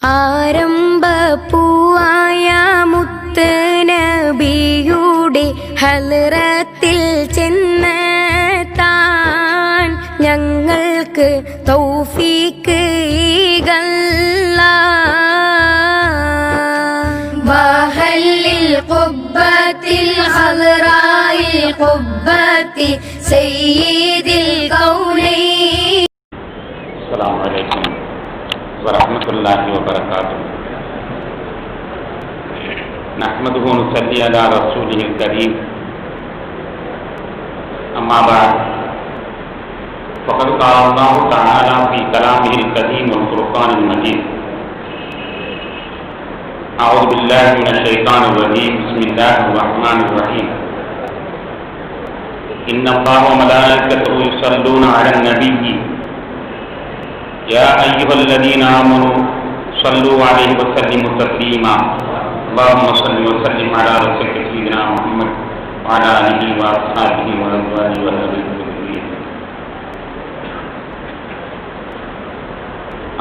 ആരംഭ പൂവായ മുത്ത് നബിയുടെ ഹൽറത്തിൽ ചെന്ന് താൻ ഞങ്ങൾക്ക് തൗഫീക്ക് ഈഗല്ലാ വഹല്ലിൽ ഖുബ്ബത്തിൽ ഹൽറായിൽ ഖുബ്ബത്തി സയ്യിദിൽ കൗനൈൻ. അസ്സലാമു അലൈക്കും വറഹ്മത്തുള്ളാഹി വബറകാതുഹു. നഹ്മദുഹു വനുസല്ലി അലാ റസൂലിഹിൽ കരീം. അമ്മാ ബഅദ്. ഫഖദ് ഖാല അല്ലാഹു തആല ഫീ കലാമിഹിൽ കരീം വൽ ഖുർആനിൽ മജീദ്. അഊദു ബില്ലാഹി മിനശ് ശൈത്താനിർ റജീം. ബിസ്മില്ലാഹിർ റഹ്മാനിർ റഹീം. ഇന്നല്ലാഹ വമലായികതഹു യുസല്ലൂന അലൻ നബിയ്യി يا أيها الذين آمنوا صلوا عليه وسلموا تسليما. اللهم صل وسلم على رسولك سيدنا محمد وعلى آله وأصحابه وأزواجه وذريته.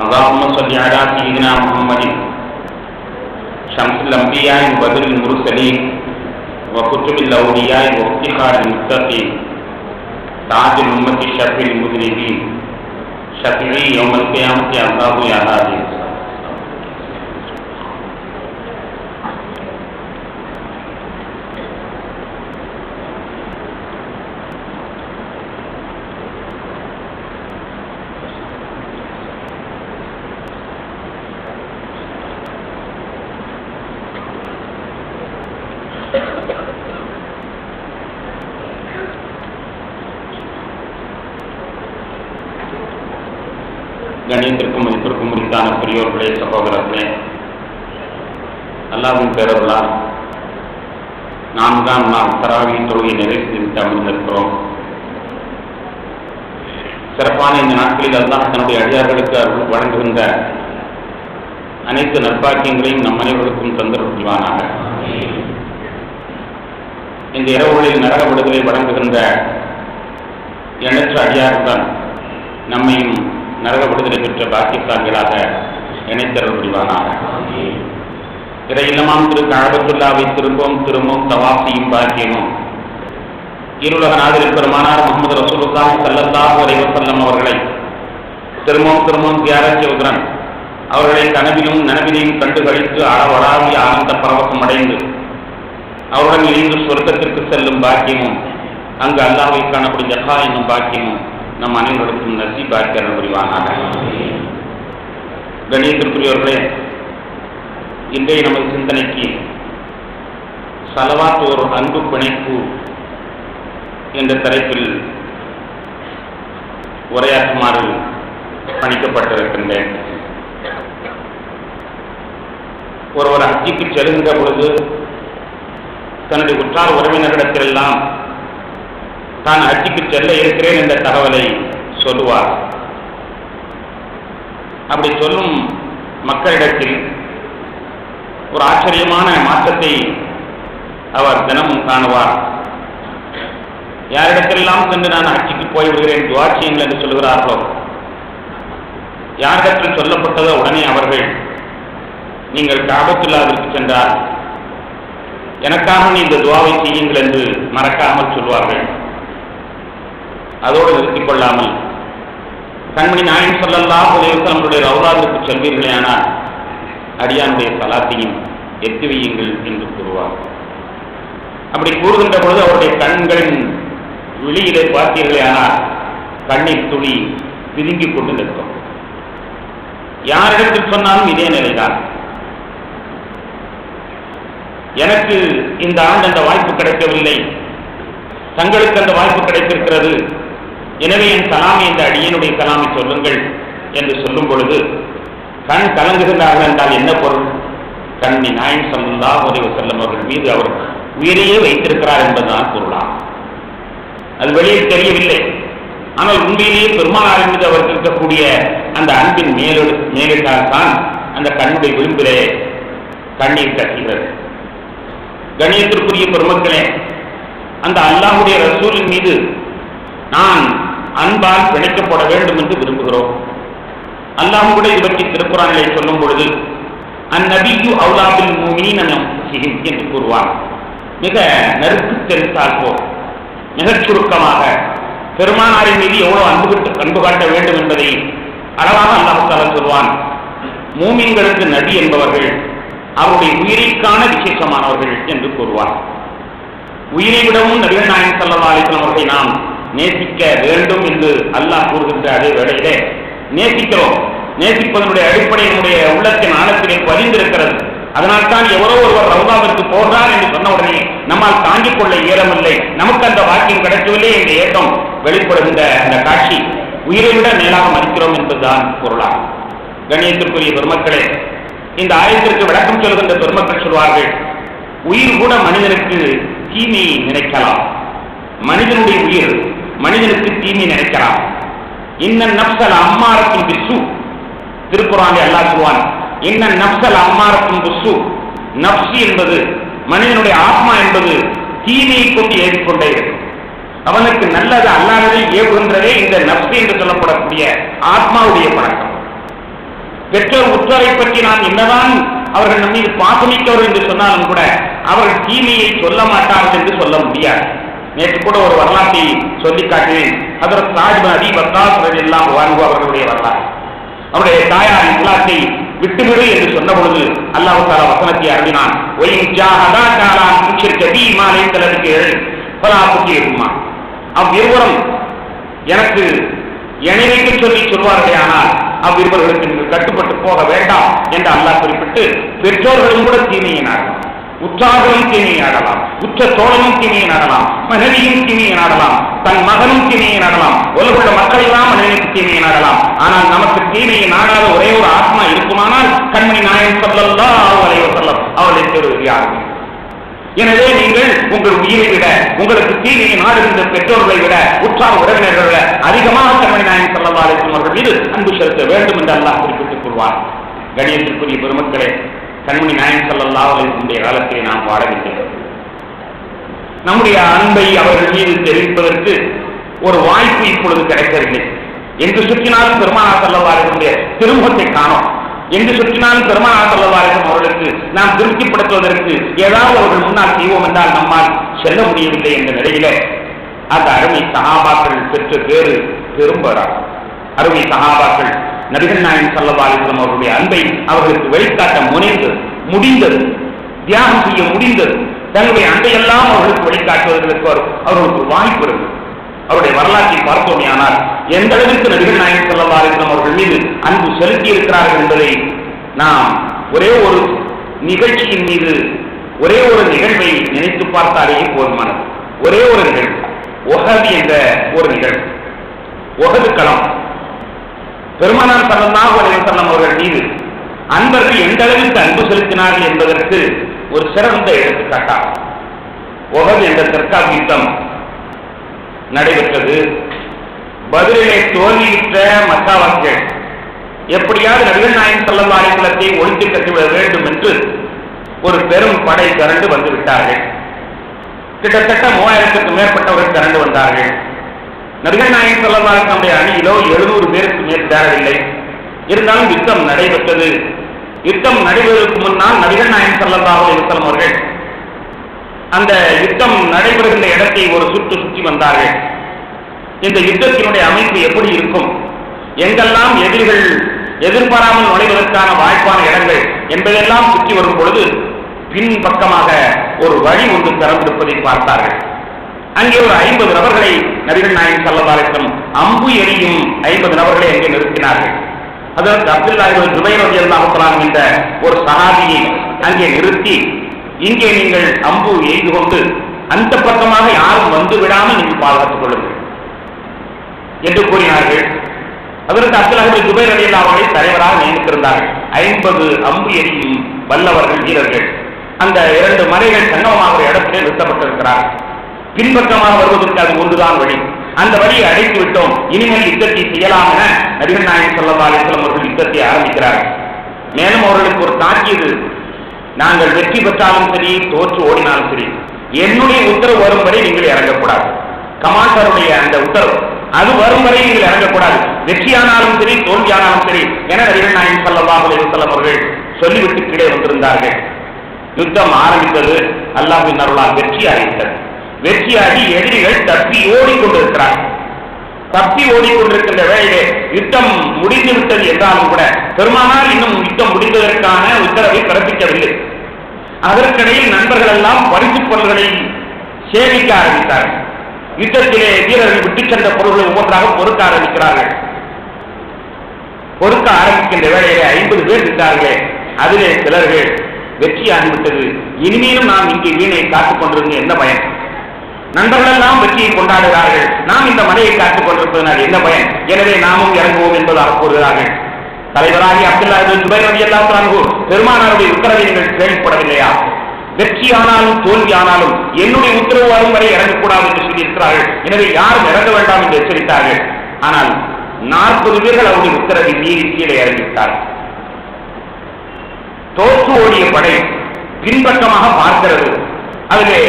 اللهم صل على سيدنا محمد شمس الأنبياء وبدر المرسلين وكتب الأولياء وافتخار المتقين تاج الأمة الشفيع المذنبين शफीई यौमल क़ियामत अल्लाहु या हादी. கணியத்திற்கும் மதிப்பிற்கும் உரித்தான பெரியோர்களே, சகோதரர்களே, அல்லாஹ்வின் பேரருளால் 4ஆம் நாள் தராவீஹ் தொழுகை நிறைவேற்றி அமர்ந்திருக்கிறோம். சிறப்பான இந்த நாட்களில் அல்லாஹ் தன்னுடைய அடியார்களுக்கு வழங்குகின்ற அனைத்து நற்பாக்கியங்களையும் நம் அனைவருக்கும் தந்தருள் புரிவானாக. இந்த இரவுகளில் நரக விடுதலை வழங்குகின்ற எண்ணற்ற அடியார்கள் நம்மையும் நரக விடுதலை பெற்ற பாக்கியசாலிகளாக இணைத்தருள் புரிவானாக. இறை இல்லமாம் திரு கஅபத்துல்லாவை திரும்பவும் தவாஃப் செய்யும் பாக்கியமும் இருலக நாதிரில் பெருமானார் முஹம்மது ரசூலுல்லாஹி ஸல்லல்லாஹு அலைஹி வஸல்லம் அவர்களை திரும்பவும் தியாரத் செய்வதுடன் அவர்களை கனவிலும் நனவிலையும் கண்டு கழித்து அளவடாவிய ஆனந்த பரவசம் அடைந்து அவருடன் இணைந்து சொர்க்கத்திற்கு செல்லும் பாக்கியமும் அங்கு அல்லாஹ்வை காணக்கூடிய ஜஹா என்னும் பாக்கியமும் நம் அனைவருக்கும் நசீபாக்கி அருள் புரிவானாக. கணியத்திற்குரியவர்களே, இன்றைய நமது சிந்தனைக்கு ஸலவாத் ஒரு அன்பு பிணைப்பு என்ற தலைப்பில் உரையாற்றுமாறு பணிக்கப்பட்டிருக்கின்றேன். ஒருவர் ஹஜ்ஜுக்கு செல்கின்ற பொழுது தன்னுடைய உற்றார் உறவினர்களிடத்திலெல்லாம் தான் ஹஜ்ஜுக்கு செல்ல இருக்கிறேன் என்ற தகவலை சொல்லுவார். அப்படி சொல்லும் மக்களிடத்தில் ஒரு ஆச்சரியமான மாற்றத்தை அவர் தினமும் காணுவார். யாரிடத்திலெல்லாம் சென்று நான் ஹஜ்ஜுக்கு போய்விடுகிறேன் துஆ செய்யுங்கள் என்று சொல்கிறார்களோ, யாரிடத்தில் சொல்லப்பட்டதோ உடனே அவர்கள் நீங்கள் கஅபத்துல்லாவிற்கு சென்றால் எனக்காக நீ இந்த துஆவை செய்யுங்கள் என்று மறக்காமல் சொல்வார்கள். அதோடு நிறுத்திக் கொள்ளாமல் கண்மணி நாயகம் ஸல்லல்லாஹு அலைஹி வஸல்லம் ரௌலாவிற்கு செல்வீர்களே ஆனால் அடியானுடைய ஸலாத்தையும் எத்தி வையுங்கள் என்று கூறுவார். அப்படி கூறுகின்ற பொழுது அவருடைய கண்களின் விழியிலே பார்த்தீர்களே ஆனால் கண்ணீர் துளி பிதுங்கிக் கொண்டு நிற்கும். யாரிடத்தில் சொன்னாலும் இதே நிலைதான். எனக்கு இந்த ஆண்டு அந்த வாய்ப்பு கிடைக்கவில்லை, தங்களுக்கு அந்த வாய்ப்பு கிடைத்திருக்கிறது, எனவே என் கலாமை இந்த அடியனுடைய கலாமை சொல்லுங்கள் என்று சொல்லும் பொழுது கண் கலங்குகின்றார்கள் என்றால் என்ன பொருள்? கண்மணி நாயகம் ஸல்லல்லாஹு அலைஹி வஸல்லம் அவர்கள் மீது அவர் உயிரையே வைத்திருக்கிறார் என்பதுதான் பொருளாம். அது வெளியே தெரியவில்லை. ஆனால் உண்மையிலேயே பெருமானாரின் மீது அவருக்கு இருக்கக்கூடிய அந்த அன்பின் மேலிட்டால்தான் அந்த கண்ணுடைய விளிம்பிலே கண்ணீர் கட்டுகிறது. கணியத்திற்குரிய பெருமக்களே, அந்த அல்லாஹ்வுடைய ரசூலின் மீது நான் அன்பால் பிணைக்கப்பட வேண்டும் என்று விரும்புகிறோம். அல்லாஹ் கூட இது பற்றி திருக்குறானிலே சொல்லும் பொழுது அந்நபியு அவுலாபில் முஃமினீன மின் அன்ஃபுஸிஹிம் என்று கூறுவார். மிக நறுக்கு தெரிந்தால் போல் மிகச் சுருக்கமாக பெருமானாரின் மீது எவ்வளவு அன்பு காட்ட வேண்டும் என்பதை அளவாக அல்லாஹ் தஆலா சொல்வான். மூமின்களுக்கு நபி என்பவர்கள் அவருடைய உயிரைக்கான விசேஷமானவர்கள் என்று கூறுவார். உயிரை விடவும் நபிகள் நாயகம் ஸல்லல்லாஹு அலைஹி வஸல்லம் அவர்களை நாம் நேசிக்க வேண்டும் என்று அல்லாஹ் கூறுகின்ற அதே வேளையிலே நேசிக்கிறோம். நேசிப்பதனுடைய அடிப்படை நம்முடைய உள்ளத்தின் ஆழத்திலே பதிந்திருக்கிறது. அதனால்தான் எவரோ ஒருவர் ரவுதாவிற்கு போகிறார் என்று சொன்ன உடனே நம்மால் தாங்கிக் கொள்ள இயலவில்லை, நமக்கு அந்த வாக்கியம் கிடைக்கவில்லை என்ற ஏக்கம் வெளிப்படுகின்ற அந்த காட்சி உயிரை விட மேலாக மதிக்கிறோம் என்பதுதான் பொருளாகும். கண்ணியத்திற்குரிய பெருமக்களே, இந்த ஆயத்திற்கு விளக்கம் சொல்கின்ற பெருமக்கள் சொல்வார்கள், உயிர் கூட மனிதனுக்கு தீமை நினைக்கலாம். மனிதனுடைய உயிர் மனிதனுக்கு தீமை நினைக்கலாம். இன்ன நப்சல் அம்மாரத்தின் பிசு, திருக்குறானில் அல்லாஹ் சொல்வான், இன்ன நப்சல் அம்மாரத்தின் பிசு. நப்சி என்பது மனிதனுடைய ஆத்மா என்பது தீமையை கொண்டு ஏறிக்கொண்டே இருக்கும். அவனுக்கு நல்லது அல்லாததை ஏவுகின்றதே இந்த நப்சி என்று சொல்லப்படக்கூடிய ஆத்மாவுடைய பழக்கம். பெற்றோர் உற்றாரை பற்றி நாம் என்னதான் அவர்கள் நம் மீது பாசமிக்கவர் என்று சொன்னாலும் கூட அவர்கள் தீமையை சொல்ல மாட்டார்கள் என்று சொல்ல முடியாது. நேற்று கூட ஒரு வரலாற்றை சொல்லி காட்டினேன். ஹஜ்ரத் சாத் பின் அபீ வக்காஸ் ரலியல்லாஹு அன்ஹு அவர்களுடைய வரலாறு. அவருடைய தாயார் இஸ்லாத்தை விட்டுவிடு என்று சொன்ன பொழுது அல்லாஹ் தஆலா வசனத்தை அருளினான், வயின் ஜாஹதாக அலா அன் துஷ்ரிக பி மா லைஸ லக இல்ம் ஃபலா துதிஹுமா. அவ்விருவரும் எனக்கு இணை வைக்க சொல்லி சொல்வார்களே, ஆனால் அவ்விருவர்களுக்கு நீங்கள் கட்டுப்பட்டு போக வேண்டாம் என்று அல்லாஹ் குறிப்பிட்டு பெற்றோர்களும் கூட தீமையை நாடலாம், உற்றார்களும் தீமையை நாடலாம், உற்ற தோழனும் தீமையை நாடலாம், மனைவியும் தீமையை நாடலாம், தன் மகனும் தீமையை நாடலாம், உலகுள்ள மக்கள் எல்லாம் மனிதனுக்கு தீமையை நாடலாம். ஆனால் நமக்கு தீமையை நாடாத ஒரே ஒரு ஆத்மா இருக்குமானால் கண்மணி நாயகம் ஸல்லல்லாஹு அலைஹி வஸல்லம் அவர்களை தேடுகிறார்கள். எனவே நீங்கள் உங்கள் உயிரை விட, உங்களுக்கு தீமையை நாடுகின்ற பெற்றோர்களை விட, உற்றார் உறவினர்களை விட அதிகமாக கண்மணி நாயகம் ஸல்லல்லாஹு அலைஹி வஸல்லம் அவர்கள் மீது அன்பு செலுத்த வேண்டும் என்று அல்லாஹ் குறிப்பிட்டுக் கொள்வார். கண்ணியத்திற்குரிய பெருமக்களே, கண்மணி நாயகம் ஸல்லல்லாஹு அலைஹி வஸல்லம் காலத்தை நாம் வாழவில்லை. நம்முடைய அன்பை அவர்கள் மீது தெரிவிப்பதற்கு ஒரு வாய்ப்பு இப்பொழுது கிடைக்கவில்லை. எங்கு சுற்றினாலும் பெருமானார் ஸல்லல்லாஹு அலைஹி வஸல்லம் திருமுகத்தை காணோம். எங்கு சுற்றினாலும் பெருமானார் ஸல்லல்லாஹு அலைஹி வஸல்லம் அவர்களுக்கு நாம் திருப்திப்படுத்துவதற்கு ஏதாவது அவர்கள் முன்னால் செய்வோம் என்றால் நம்மால் செல்ல முடியவில்லை என்ற நிலையில அந்த அருமை சஹாபாக்கள் பெற்ற பேரு பெரும்பெறார். அருமை சஹாபாக்கள் நபிகள் நாயகம் ஸல்லல்லாஹு அலைஹி வஸல்லம் அவருடைய அன்பை அவர்களுக்கு வெளிக்காட்ட முடிந்தது, தியாகம் செய்ய முடிந்தது. தன்னுடைய அன்பையெல்லாம் அவர்களுக்கு வெளிக்காட்டுவதற்கு அவர்களுக்கு வாய்ப்பு இருக்கு. அவருடைய வரலாற்றை பார்த்தோமே ஆனால் எந்த அளவிற்கு நபிகள் நாயகம் ஸல்லல்லாஹு அலைஹி வஸல்லம் அவர்கள் மீது அன்பு செலுத்தி இருக்கிறார்கள் என்பதை நாம் ஒரே ஒரு நிகழ்ச்சியின் மீது, ஒரே ஒரு நிகழ்வை நினைத்து பார்த்தாலேயே போதுமானது. ஒரே ஒரு நிகழ்வு, உஹது என்ற ஒரு நிகழ்வு. உஹது களம் பெருமானார் ஸல்லல்லாஹு அலைஹி வஸல்லம் அவர்கள் மீது அன்பர்கள் எந்த அளவிற்கு அன்பு செலுத்தினார்கள் என்பதற்கு ஒரு சிறந்த எடுத்துக்காட்டாகும். உஹது என்ற தற்காப்பு யுத்தம் நடைபெற்றது. பதிலிலே தோல்வியுற்ற மக்காவாசிகள் எப்படியாவது நபிகள் நாயகம் ஸல்லல்லாஹு அலைஹி வஸல்லத்தை ஒழித்து கட்டிவிட வேண்டும் என்று ஒரு பெரும் படை திரண்டு வந்து விட்டார்கள். கிட்டத்தட்ட 3000க்கும் மேற்பட்டவர்கள் திரண்டு வந்தார்கள். நபிகள் நாயகம் ஸல்லல்லாஹு அலைஹி வஸல்லம் அணியிலோ 700 பேருக்கு மேல் தேரவில்லை. இருந்தாலும் யுத்தம் நடைபெற்றது. யுத்தம் நடைபெறுவதற்கு முன்னால் நபிகள் நாயகம் ஸல்லல்லாஹு அலைஹி வஸல்லம் அவர்கள் அந்த யுத்தம் நடைபெறுகின்ற இடத்தை ஒரு சுற்றி வந்தார்கள். இந்த யுத்தத்தினுடைய அமைப்பு எப்படி இருக்கும், எங்கெல்லாம் எதிரிகள் எதிர்பாராமல் நுழைவதற்கான வாய்ப்பான இடங்கள் என்பதெல்லாம் சுற்றி வரும் பொழுது பின்பக்கமாக ஒரு வழி ஒன்று திறந்திருப்பதை பார்த்தார்கள். அங்கே ஒரு 50 நபர்களை நபிகள் நாயகம் ஸல்லல்லாஹு அலைஹி வஸல்லம் அம்பு எறியும் 50 நபர்களை அங்கே நிறுத்தினார்கள். அதற்கு அப்துல்லாஹ் இப்னு ஜுபைர் ரலியல்லாஹு தஆலா என்ற ஒரு சஹாபியை அங்கே நிறுத்தி, இங்கே நீங்கள் அம்பு எய்து கொண்டு அந்த பக்கமாக யாரும் வந்து விடாமல் நீங்கள் பாதுகாத்துக் கொள்ளுங்கள் என்று கூறினார்கள். அதற்கு அப்துல்லாஹ் இப்னு ஜுபைர் ரலியல்லாஹு அன்ஹு தலைவராக நியமித்திருந்தார்கள். 50 அம்பு எறியும் வல்லவர்கள், வீரர்கள். அந்த 2 மலைகள் சங்கமமாக ஒரு இடத்திலே நிறுத்தப்பட்டிருக்கிறார்கள். பின்பக்கமாக வருவதற்கு அது ஒன்றுதான் வழி. அந்த வழியை அடைத்து விட்டோம், இனிமேல் யுத்தத்தை செய்யலாம் என நபிகள் நாயகம் ஸல்லல்லாஹு அலைஹி வஸல்லம் அவர்கள் யுத்தத்தை ஆரம்பிக்கிறார்கள். மேலும் அவர்களுக்கு ஒரு தாக்கியது, நாங்கள் வெற்றி பெற்றாலும் சரி, தோற்று ஓடினாலும் சரி, என்னுடைய உத்தரவு வரும் வரை நீங்கள் இறங்கக்கூடாது. கமாண்டருடைய அந்த உத்தரவு அது வரும் வரை நீங்கள் இறங்கக்கூடாது. வெற்றியானாலும் சரி, தோல்வியானாலும் சரி என நபிகள் நாயகம் ஸல்லல்லாஹு அலைஹி வஸல்லம் அவர்கள் சொல்லிவிட்டு கீழே வந்திருந்தார்கள். யுத்தம் ஆரம்பித்தது. அல்லாஹ்வின் அருளால் வெற்றியாகிவிட்டது. வெற்றியாகி எதிரிகள் தப்பி ஓடிக்கொண்டிருக்கிறார்கள். தப்பி ஓடிக்கொண்டிருக்கின்ற வேளையிலே யுத்தம் முடிந்துவிட்டது என்றாலும் கூட பெருமானார் இன்னும் யுத்தம் முடிந்ததற்கான உத்தரவை பிறப்பிக்கவில்லை. அதற்கிடையில் நண்பர்கள் எல்லாம் பரிசுப் பொருள்களை சேமிக்க ஆரம்பித்தார்கள். யுத்தத்திலே வீரர்கள் விட்டுச் சென்ற பொருள்களை ஒவ்வொன்றாக பொறுக்க ஆரம்பிக்கிறார்கள். பொறுக்க ஆரம்பிக்கின்ற வேளையிலே 50 பேர் இருந்தார்களே, அதிலே சிலர்கள் வெற்றியாகிவிட்டது, இனிமேலும் நாம் இங்கே வீணை காத்துக் கொண்டிருந்து என்ன பயன்? நண்பர்கள் எல்லாம் வெற்றியை கொண்டாடுகிறார்கள், நாம் இந்த மலையை காத்துக் கொண்டிருப்பதனால் என்ன பயன்? எனவே நாமும் இறங்குவோம் என்பதாக கூறுகிறார்கள். தலைவராகி அப்துல்லா இப்னு ஜுபைர் ரலியல்லாஹு அன்ஹு, பெருமானாருடைய உத்தரவை நீங்கள் கேள்விப்படவில்லையா? வெற்றியானாலும் தோல்வியானாலும் என்னுடைய உத்தரவு வரும் வரை இறங்கக்கூடாது என்று சொல்லியிருக்கிறார்கள். எனவே யாரும் இறங்க வேண்டாம் என்று எச்சரித்தார்கள். ஆனால் 40 பேர்கள் அவருடைய உத்தரவை மீறி கீழே இறங்கிவிட்டார்கள். தோற்று ஓடிய படை பின்பக்கமாக பார்க்கிறது. அதிலே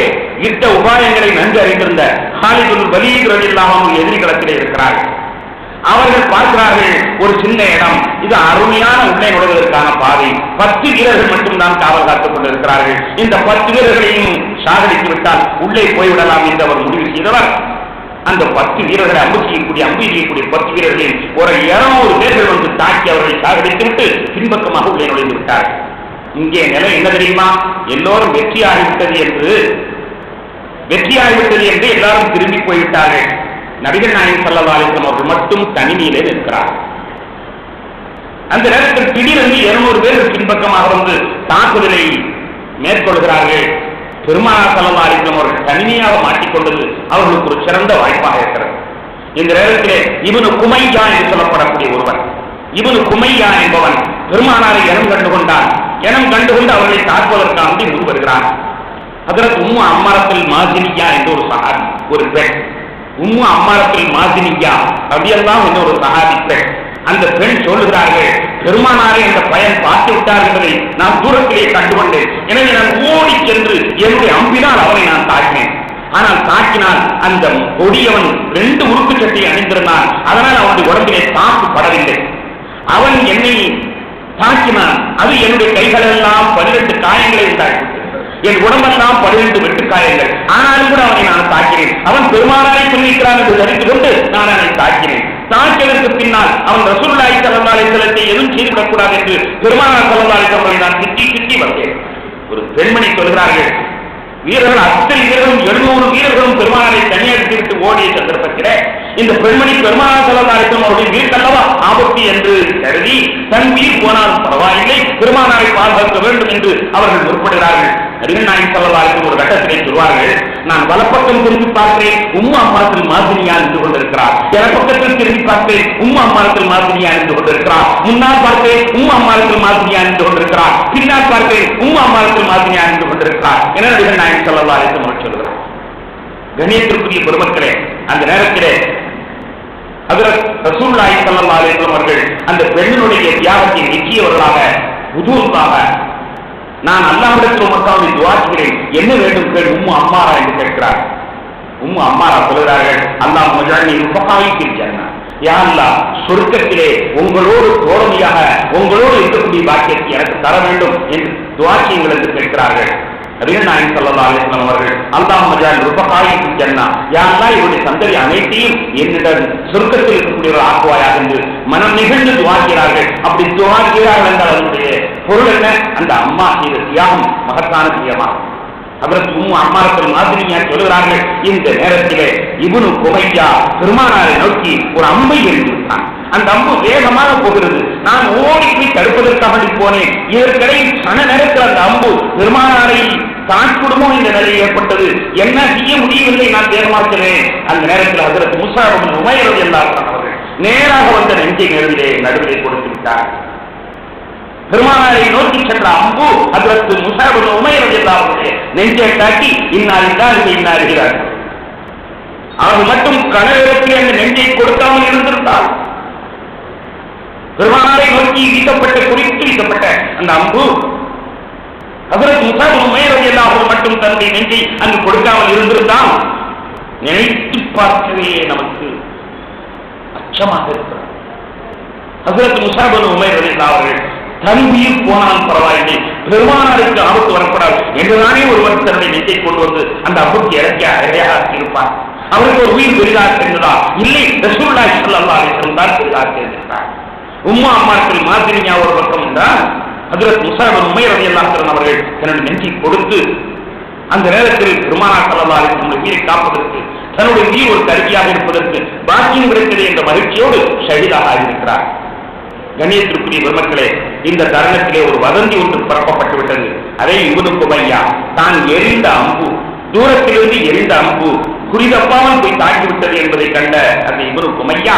யுத்த உபாயங்களை நன்கு அறிந்திருந்த காலித் இப்னு வலீத் ரலியல்லாஹு அன்ஹு எதிரிகளத்திலே இருக்கிறார்கள். அவர்கள் பார்க்கிறார்கள், ஒரு சின்ன இடம், இது அருமையான உள்ளே நுழைவதற்கான பாதை, 10 வீரர்கள் மட்டும் தான் காவல் காத்துக் கொண்டிருக்கிறார்கள். இந்த 10 வீரர்களையும் சாகடித்து விட்டால் உள்ளே போய்விடலாம் என்று அவர் முடிவு செய்தவர் அந்த 10 வீரர்களை அம்பு செய்யக்கூடிய 10 வீரர்களில் ஒரு 200 பேர்கள் வந்து தாக்கி அவர்களை சாகடித்து விட்டு பின்பக்கமாக உள்ளே நுழைந்து விட்டார்கள். இங்கே நிலை என்ன தெரியுமா? எல்லோரும் வெற்றியாகிவிட்டது என்று எல்லாரும் திரும்பி போய்விட்டார்கள். நபிகள் நாயகம் ஸல்லல்லாஹு அலைஹி வஸல்லம் அவர்கள் மட்டும் தனிமையிலே இருக்கிறார். அந்த நேரத்தில் திடீரென்று 200 பேர் பின்பக்கமாக வந்து தாக்குதலை மேற்கொள்கிறார்கள். பெருமானார் ஸல்லல்லாஹு அலைஹி வஸல்லம் அவர்கள் தனிமையாக மாட்டிக்கொண்டது அவர்களுக்கு ஒரு சிறந்த வாய்ப்பாக இருக்கிறது. இந்த நேரத்திலே இப்னு குமையா என்று சொல்லப்படக்கூடிய ஒருவன், இப்னு குமையா என்பவன் பெருமானாரை இனம் கண்டுகொண்டான். இனம் கண்டுகொண்டு அவர்களை தாக்குவதற்காக முன் வருகிறான். ஹஜ்ரத் உம்மு அம்மாரத்துல் மாசினியா என்ற ஒரு சஹாபி, ஒரு பெண், உம்மு அம்மாரத்துல் மாசினியா ரலியல்லாஹு அன்ஹா ஒரு சஹாபி பெண். அந்த பெண் சொல்லுகிறார்கள், பெருமானாரை அந்த பயன் பார்த்து விட்டார் என்பதை நான் தூரத்திலே கண்டுகொண்டேன். எனவே நான் ஓடி சென்று என்னுடைய அம்பினால் அவனை நான் தாக்கினேன். ஆனால் தாக்கினால் அந்த கொடியவன் 2 உருக்கு சட்டை அணிந்திருந்தான். அதனால் அவனுடைய உடம்பிலே தாக்கு படவில்லை. அவன் என்னை தாக்கினான். அது என்னுடைய கைகளெல்லாம் 12 காயங்களை உண்டாக்கிவிட்டது. என் உடம்பெல்லாம் 12 வெட்டு காயங்கள். ஆனாலும் கூட அவனை நான் தாக்கினேன். அவன் பெருமானாரை சொல்லியிருக்கிறான் என்று தெரிந்து கொண்டு நான் அவனை தாக்கினேன். தாக்கியதற்கு பின்னால் அவன் ரசூலுல்லாஹி ஸல்லல்லாஹு அலைஹி வஸல்லம் எதுவும் செய்துவிடக்கூடாது என்று பெருமானார் ஸல்லல்லாஹு அலைஹி வஸல்லம் நான் திட்டி வந்தேன். ஒரு பெண்மணி சொல்கிறார்கள், வீரர்கள் அத்தனை வீரர்களும் 700 வீரர்களும் பெருமானாரை தனியாக விட்டு ஓடிய சந்தர்ப்பத்தில் இந்த பெண்மணி பெருமானார் ஸல்லல்லாஹு அலைஹி வஸல்லம் அவருடைய வீட்டல்லவா ஆபத்து என்று கருதி தன் வீர் போனாலும் பரவாயில்லை, பெருமானாரை பாதுகாக்க வேண்டும் என்று அவர்கள் முற்படுகிறார்கள். நபிகள் நாயகம் ஸல்லல்லாஹு அலைஹி வஸல்லம் ஒரு கட்டத்திலே சொல்வார்கள், நான் வலப்பக்கம் திரும்பி பார்க்கிறேன், உம்மு அம்மாரத்துல் மாசினியா நின்று கொண்டிருக்கிறார். இடப்பக்கத்தில் திரும்பி பார்க்கிறேன், உம்மு அம்மாரத்துல் மாசினியா நின்று கொண்டிருக்கிறார். முன்னால் பார்க்கிறேன், உம்மு அம்மாரத்துல் மாசினியா நின்று கொண்டிருக்கிறார். பின்னால் பார்க்கிறேன், உம்மு அம்மாரத்துல் மாசினியா நின்று கொண்டிருக்கிறார் என நபிகள் நாயகம் ஸல்லல்லாஹு அலைஹி வஸல்லம் சொல்கிறார். கண்ணியத்திற்குரிய பெருமக்களே, அந்த நேரத்திலே ஹஜ்ரத் ரசூலுல்லாஹி ஸல்லல்லாஹு அலைஹி வஸல்லம் அவர்கள் அந்த பெண்ணினுடைய தியாகத்தை நிச்சயவர்களாக உதூர்வாக, நான் அல்லாஹ்விடத்தில் உமக்காக துஆ செய்கிறேன், என்ன வேண்டும் கேள் உம்மு அம்மாரா என்று கேட்கிறார். உம்மு அம்மாரா சொல்கிறார்கள், அல்லாஹ் மஜ்அல்னி ருஃபகாஇ ஃபில் ஜன்னah, யா அல்லாஹ் சொர்க்கத்திலே உங்களோடு தோழமையாக உங்களோடு இருக்கக்கூடிய பாக்கியத்தை எனக்கு தர வேண்டும் என்று துஆ செய்யுங்கள் என்று கேட்கிறார்கள். நபிகள் நாயகம் ஸல்லல்லாஹு அலைஹி வஸல்லம் அவர்கள் அல்லாஹ் மஜ்அல் ருஃபகாஇ ஃபில் ஜன்னah, யா அல்லாஹ் இவருடைய சந்ததி அனைத்தையும் என்னிடம் சொர்க்கத்தில் இருக்கக்கூடியவர் ஆக்குவாயாக என்று மனம் நிகழ்ந்து துஆ செய்கிறார்கள். அப்படி துஆ செய்கிறார்கள் என்றால் அதனுடைய பொருள் என்ன? அந்த அம்மா செய்த தியாகம் மகத்தான தியாகமாகும். ஹஜ்ரத் உம்மு அம்மாரத்துல் மாசினியா சொல்கிறார்கள், இந்த நேரத்திலே இப்னு குமையா பெருமானாரை நோக்கி ஒரு அம்பை எறிந்துவிட்டான். அந்த அம்பு வேகமாக போகிறது. நான் ஓடி போய் தடுப்பதற்காக போனேன். இதற்கிடையில் சன நேரத்தில் அந்த அம்பு பெருமானாரை தாக்குடுமோ என்ற நிலை ஏற்பட்டது. என்ன செய்ய முடியவில்லை, நான் வேகமாக்கிறேன். அந்த நேரத்தில் ஹஜ்ரத் முஸஅப் இப்னு உமைர் ரலியல்லாஹு அன்ஹு அவர்கள் நேராக வந்த நெஞ்சை நடுவிலே கொடுத்து விட்டார். பெருமானாரை நோக்கி சென்ற அம்பு ஹஜ்ரத் முஸஅப் இப்னு உமைர் ரலியல்லாஹு அன்ஹு நெஞ்சை தாக்கி இன்னா லில்லாஹி வ இன்னா இலைஹி ராஜிஊன். அவர் மட்டும் கனவிற்கு அந்த நெஞ்சை கொடுக்காமல் இருந்திருந்தால் பெருமானாரை நோக்கி குறித்து வீசப்பட்ட அந்த அம்பு ஹஜ்ரத் முஸஅப் இப்னு உமைர் ரலியல்லாஹு அன்ஹு மட்டும் தன்னுடைய நெஞ்சை அங்கு கொடுக்காமல் இருந்திருந்தால் நினைத்து பார்க்கவே நமக்கு அச்சமாக இருக்கிறது. ஹஸரத் முஸஅப் பின் உமைர் ரலியல்லாஹு அவர்கள் தன் உயிர் போனால் பரவாயில்லை, பெருமானாருக்கு ஆபத்து வரக்கூடாது என்றுதானே ஒருவர் தன்னுடைய நெஞ்சை கொண்டு வந்து அந்த அம்புக்கு இறக்கியாக இருப்பார். அவருக்கு ஒரு உயிர் பெரிதாக தெரிந்ததா? இல்லை, ரசூலுல்லாஹி ஸல்லல்லாஹு அலைஹி வஸல்லம் தான் பெரிதாக தெரிந்தார். உம்மா அம்மாக்கள் மாதிரியா ஒரு பக்கம் என்றால் ஹஸரத் முஸஅப் பின் உமைர் ரலியல்லாஹு அன்ஹு அவர்கள் தன்னுடைய நெஞ்சை கொடுத்து அந்த நேரத்தில் பெருமானார் ஸல்லல்லாஹு அலைஹி வஸல்லம் உயிரை காப்பதற்கு, தன்னுடைய உயிர் ஒரு கருவியாக இருப்பதற்கு பாக்கியம் கிடைத்தது என்ற மகிழ்ச்சியோடு ஷஹீதாக ஆகியிருக்கிறார். கண்ணியத்திற்குரிய பெருமக்களே, இந்த தருணத்திலே ஒரு வதந்தி ஒன்று பரப்பப்பட்டு விட்டது. அதை இப்னு குமையா தான் எரிந்த அம்பு, தூரத்திலிருந்து எரிந்த அம்பு குறிதப்பாமல் போய் தாக்கிவிட்டது என்பதை கண்ட அந்த இப்னு குமையா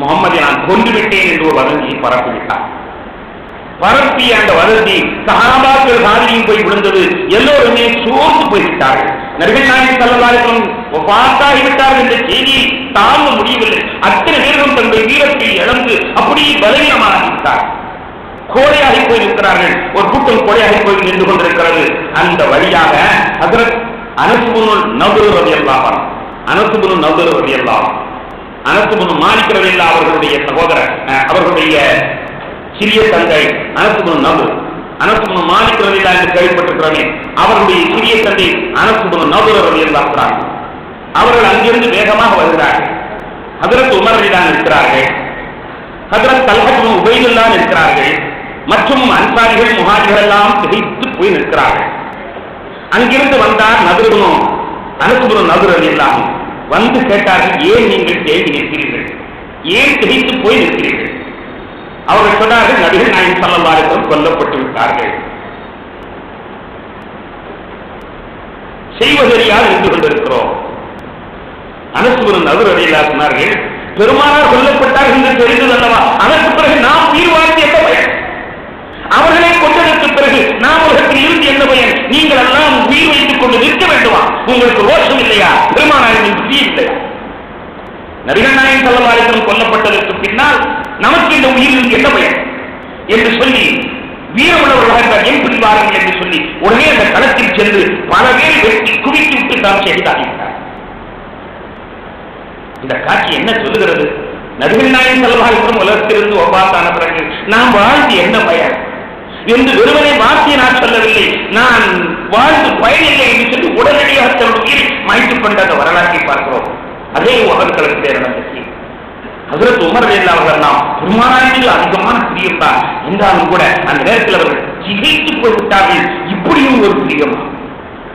முகம்மதை நான் கொண்டு விட்டேன் என்று ஒரு வதந்தியை பரப்பிவிட்டார். பரப்பிய அந்த வதந்தி சஹாபாக்கள் காதிலையும் போய் விழுந்தது. எல்லோருமே சோர்ந்து போய்விட்டார்கள். நபிகள் நாயகம் ஸல்லல்லாஹு அலைஹி வஸல்லம் வஃபாத்தாகிவிட்டார்கள் என்ற செய்தியை தாங்க முடியவில்லை. அத்தனை பேரும் தங்களுடைய வீரத்தை இழந்து அப்படியே பலவீனமாகிவிட்டார். கோழையாகி போய் இருக்கிறார்கள். ஒரு கூட்டம் கோழையாகி போய் நின்று கொண்டிருக்கிறது. அந்த வழியாக ஹஸரத் அனஸ் பின் நதுர் ரலியல்லாஹு அன்ஹு, அனஸ் பின் நதுர் ரலியல்லாஹு அன்ஹு, அனஸ் பின் மாலிக் ரலியல்லாஹு அவர்களுடைய சகோதரர், அவர்களுடைய சிறிய தந்தை அனஸ் பின் நதுர், அனஸ் பின் மாலிக் ரலியல்லாஹு என்று கேள்விப்பட்டிருக்கிறோமே, அவர்களுடைய சிறிய தந்தை அனஸ் பின் நதுர் ரலியல்லாஹு அன்ஹு அவர்கள் அங்கிருந்து வேகமாக வருகிறார்கள். ஹஜ்ரத் உமர் ரலியல்லாஹு இருக்கிறார்கள், ஹஜ்ரத் தல்ஹா பின் உபைதுல்லாஹ் இருக்கிறார்கள், மற்றும் அன்சாரிகள் முஹாஜிர்கள் எல்லாம் திகைத்து போய் நிற்கிறார்கள். அங்கிருந்து வந்தார் நதுர் பின் அனஸ் பின் நதுர் ரலியல்லாஹு அன்ஹு. வந்து கேட்டார்கள், ஏன் நீங்கள் தேங்கி நிற்கிறீர்கள், ஏன் திகைத்து போய் நிற்கிறீர்கள்? அவர்கள் சொன்னார்கள், நபிகள் நாயகம் ஸல்லல்லாஹு அலைஹி வஸல்லம் கொல்லப்பட்டு விட்டார்கள், செய்வதறியாது நின்று கொண்டிருக்கிறோம். அனஸ் பின் நதுர் ரலியல்லாஹு அன்ஹு சொன்னார்கள், பெருமானார் கொல்லப்பட்டார்கள் என்று தெரிந்தது அல்லவா, அதற்கு பிறகு நாம் உயிர் வாழ்ந்து என்ன பயன்? அவர்களை கொண்டதற்கு பிறகு நாம் உலகத்தில் இருந்து என்ன பயன்? நீங்கள் எல்லாம் உயிர் வைத்துக் கொண்டு நிற்க வேண்டுமா? உங்களுக்கு ரோஷம் இல்லையா? பெருமானாரின் புத்தி இல்லையா? நபிகள் நாயகம் ஸல்லல்லாஹு அலைஹி வஸல்லம் கொல்லப்பட்டதற்கு பின்னால் நமக்கு இந்த உயிரில் என்ன பயன் என்று சொல்லி வீரமுள்ளவர்களாக என் பிடிவார்கள் என்று சொல்லி உடனே அந்த களத்தில் சென்று பல பேர் வெட்டி குவித்து விட்டு தான் ஷஹீதாகிவிட்டார். இந்த காட்சி என்ன சொல்லுகிறது? நபிகள் நாயகம் ஸல்லல்லாஹு அலைஹி வஸல்லம் உலகத்திலிருந்து வஃபாத்தான பிறகு நாம் வாழ்ந்து என்ன பயன் என்று வெறுமனே வார்த்தையை நான் சொல்லவில்லை, நான் வாழ்ந்து பயனில்லை என்று சொல்லி உடனடியாக தன்னுடைய உயிரை மாய்த்துக் கொண்ட அந்த வரலாற்றை பார்க்கிறோம். அதே உலகத்திலே நடந்தது. ஹஜ்ரத் உமர் ரலியல்லாஹு அவர்கள் நாம் பெருமானாரில் அதிகமான பிரியம் தான் என்றாலும் கூட அந்த நேரத்தில் அவர்கள் திகைத்து போய்விட்டார்கள். இப்படியும் ஒரு பிரியம்,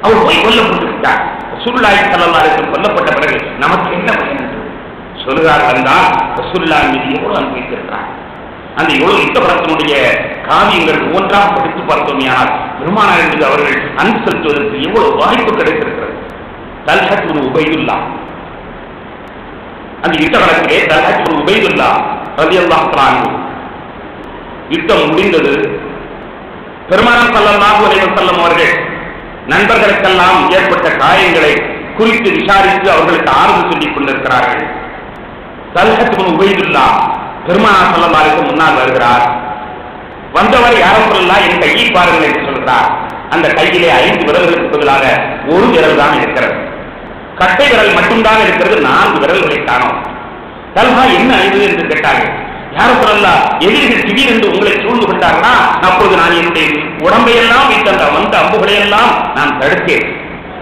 அவர் போய் கொல்லப்பட்டு விட்டார். ரசூலுல்லாஹி ஸல்லல்லாஹு அலைஹி வஸல்லம் கொல்லப்பட்ட பிறகு நமக்கு என்ன பயன் என்று சொல்கிறார்கள் என்றால், ரசூலுல்லாஹ் மீது எவ்வளவு அன்பு வைத்திருக்கிறார். அந்த எவ்வளவு யுத்தபரத்தினுடைய காவியங்கள் ஒவ்வொன்றாக படித்து பார்த்தோமையானால் பெருமானார் என்பது அவர்கள் அன்பு செலுத்துவதற்கு எவ்வளவு வாய்ப்பு கிடைத்திருக்கிறது. தல்ஹா பின் உபைதுல்லாஹ், அந்த யுத்த காலத்திலே தல்ஹா பின் உபைதுல்லாஹ் ரலியல்லாஹு அன்ஹு யுத்தம் முடிந்தது. பெருமானார் ஸல்லல்லாஹு அலைஹி வஸல்லம் அவர்கள் நண்பர்களுக்கெல்லாம் ஏற்பட்ட காயங்களை குறித்து விசாரித்து அவர்களுக்கு ஆறுதல் சொல்லிக் கொண்டிருக்கிறார்கள். தல்ஹா பின் உபைதுல்லாஹ் பெருமானார் ஸல்லல்லாஹு அலைஹி வஸல்லம் முன்னால் வருகிறார். வந்தவர் யாரும் சொல்லலாம், என் கையை பாருங்கள் என்று சொல்கிறார். அந்த கையிலே 5 விரல்களுக்கு பதிலாக ஒரு விரல் தான் இருக்கிறது, கட்டை விரல் மட்டும்தான் இருக்கிறது, 4 விரல்களை காணோம். தல்ஹா என்ன அழிவு என்று கேட்டார்கள். யாரும் சொல்லலாம், எதிரிகள் திடீரென்று உங்களை சூழ்ந்து கொண்டார்களா, அப்போது நான் என்னுடைய உடம்பையெல்லாம் வைத்த அந்த வந்த அம்புகளை எல்லாம் நான் தடுத்தேன்.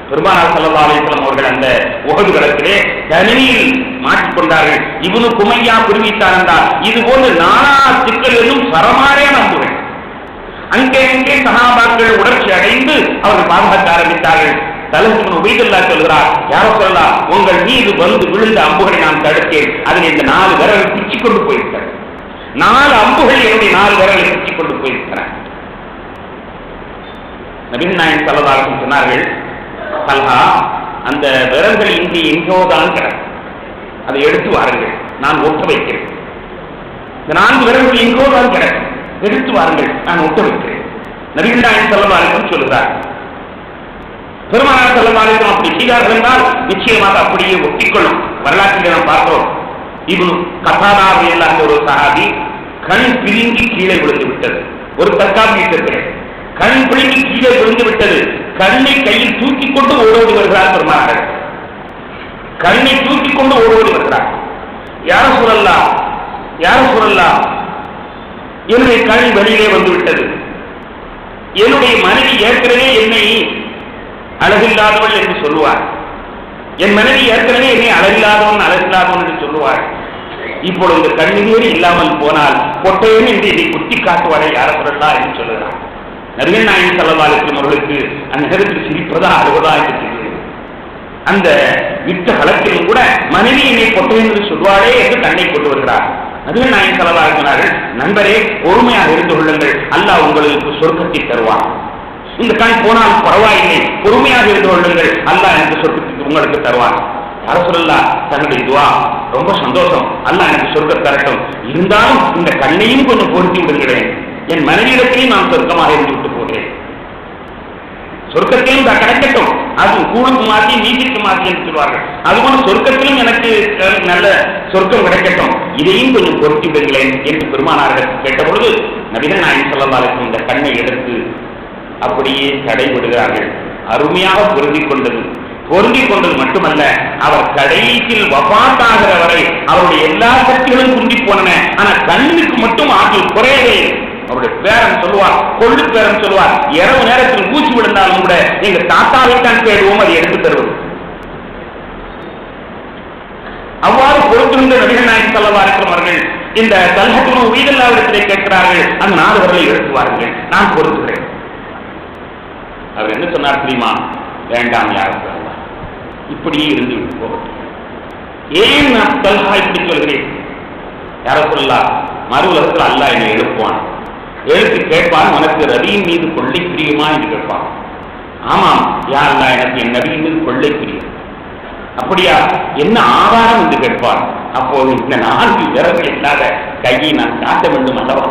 பெருமானார் ஸல்லல்லாஹு அலைஹி வஸல்லம் அவர்கள் அந்த உஹது களத்திலே தனிமையில் மாட்டிக்கொண்டார்கள். இப்னு குமையா குறிவித்தார் என்றால் இது போன்று நானா சிக்கல் என்னும் சரமாரியான அம்புகள். அங்கே சஹாபாக்கள் உணர்ச்சி அடைந்து அவர்கள் பாதுகாக்க ஆரம்பித்தார்கள். தல்ஹா பின் உபைதுல்லாஹ் சொல்கிறார், யாரும் சொல்லலாம், உங்கள் மீது வந்து விழுந்த அம்புகளை நான் தடுத்தேன், அதில் இந்த 4 விரலை பிச்சு கொண்டு போயிருக்கிறார். 4 அம்புகள் என்னுடைய 4 விரலை பிச்சு கொண்டு போயிருக்கிறார். நபிகள் நாயகம் ஸல்லல்லாஹு அலைஹி வஸல்லம் சொன்னார்கள், தல்ஹா, அந்த விரல்கள் இங்கே எங்கோதான் கிடக்கும், அதை எடுத்து வாருங்கள், நான் ஒட்ட வைக்கிறேன். இந்த 4 விரல்கள் எங்கோதான் கிடக்கும், எடுத்து வாருங்கள், நான் ஒட்ட வைக்கிறேன். நபிகள் நாயகம் ஸல்லல்லாஹு அலைஹி வஸல்லம் சொல்லுகிறார். பெருமானார் ஸல்லல்லாஹு அலைஹி வஸல்லம் அப்படி செய்தார்கள் என்றால் நிச்சயமாக அப்படியே ஒட்டிக்கொள்ளும். வரலாற்றில் நாம் பார்க்கிறோம், இப்னு கதாதா ரலியல்லாஹு ஒரு சஹாபி கண் பிரிங்கி கீழே விழுந்து விட்டது. ஒரு தற்காப்பு இருக்கிறேன், கண் பிடுங்கி கீழே விழுந்து விட்டது. கண்ணை கையில் தூக்கி கொண்டு ஓடோடி வருகிறார் பெருமானார். கண்ணை தூக்கி கொண்டு ஓடோடி வருகிறார். யார சொல்லலாம் என்னுடைய கண் வெளியிலே வந்துவிட்டது. என்னுடைய மனைவி ஏற்கனவே என்னை அழகில்லாதவள் என்று சொல்லுவார். என் மனைவி ஏற்கனவே என்னை அழகில்லாதவன் என்று சொல்லுவார். இப்பொழுது கண்ணீர் இல்லாமல் போனால் பொட்டையன் என்று என்னை குத்தி காட்டுவாரை யார சொல்லலாம் என்று சொல்லுகிறார். நபிகள் நாயகம் ஸல்லல்லாஹு அலைஹி வஸல்லம் அவர்களுக்கு அந்த நேரத்தில் சிரிப்பதா அழுவதா என்று தெரியும். அந்த யுத்த களத்திலும் கூட மனைவி என்னை பொட்டையன் என்று சொல்வாரே என்று கண்ணை கொண்டு வருகிறார். நபிகள் நாயகம் ஸல்லல்லாஹு அலைஹி வஸல்லம் சொன்னார்கள், நண்பரே பொறுமையாக இருந்து கொள்ளுங்கள், அல்லாஹ் உங்களுக்கு சொர்க்கத்தை தருவான். இந்த கண் போனால் பரவாயில்லை, பொறுமையாக இருந்து கொள்ளுங்கள், அல்லாஹ் எனக்கு சொர்க்கத்தை உங்களுக்கு தருவான். ரசூலுல்லாஹ் தன்னுடைய துஆ, ரொம்ப சந்தோஷம், அல்லாஹ் எனக்கு சொர்க்கம் தரட்டும், இருந்தாலும் இந்த கண்ணையும் கொஞ்சம் பொருத்தி விடுகிறேன், என் மனைவியிடத்திலையும் நான் சொர்க்கமாக இருந்து விட்டு போகிறேன், சொர்க்கத்தையும் கிடைக்கட்டும், அது கூழுக்கு மாற்றி நீதிக்கு மாற்றி என்று சொல்வார்கள். அதுபோல சொர்க்கத்திலும் எனக்கு நல்ல சொர்க்கம் கிடைக்கட்டும், இதையும் கொஞ்சம் பொருத்தி விடுங்களேன் என்று பெருமானார்கள் கேட்டபொழுது நபிகள் நாயகம் ஸல்லல்லாஹு அலைஹி வஸல்லம் இந்த கண்ணை எடுத்து அப்படியே தடை விடுகிறார்கள். அருமையாக பொருந்திக் கொண்டது மட்டுமல்ல, அவர் கடைசியில் வஃபாத்தாகிற வரை அவருடைய எல்லா சக்திகளும் குந்தி போனன. ஆனா கண்ணுக்கு மட்டும் ஆற்றல் குறையவே. அவருடைய பேரன் சொல்லுவார், கொள்ளு பேரன் சொல்லுவார், இரவு நேரத்தில் ஊசி விழுந்தாலும் கூட எங்க தாத்தாவை தான் தேடுவோம், அதை எடுத்து தருவது. அவ்வாறு பொறுத்திருந்த நபிகள் நாயகம் ஸல்லல்லாஹு அலைஹி வஸல்லம் அவர்கள் இந்த தல்ஹா இப்னு உபைதுல்லாஹ்விடத்திலே கேட்கிறார்கள், அந்த 4 விரலை எடுத்துவார்கள், நான் பொறுத்துகிறேன். அவர் என்ன சொன்னார் தெரியுமா? வேண்டாம், யாரும் சொல்லலாம், இப்படியே இருந்து விட்டு போகட்டும். ஏன் நான் தல்ஹா இப்படி சொல்கிறேன்? யார சொல்லலாம், மறு உலகத்தில் அல்லாஹ் என்னை எழுப்புவான், எழுத்து கேட்பான், உனக்கு ரபியின் மீது கொள்ளை பிரியுமா என்று கேட்பான். ஆமாம் யா அல்லாஹ், எனக்கு என் நபியின் மீது கொள்ளை பிரியும். அப்படியா, என்ன ஆதாரம் என்று கேட்பான். அப்போது இந்த 4 விரல்கள் இல்லாத கையை நான் காட்ட வேண்டும் அல்லவா?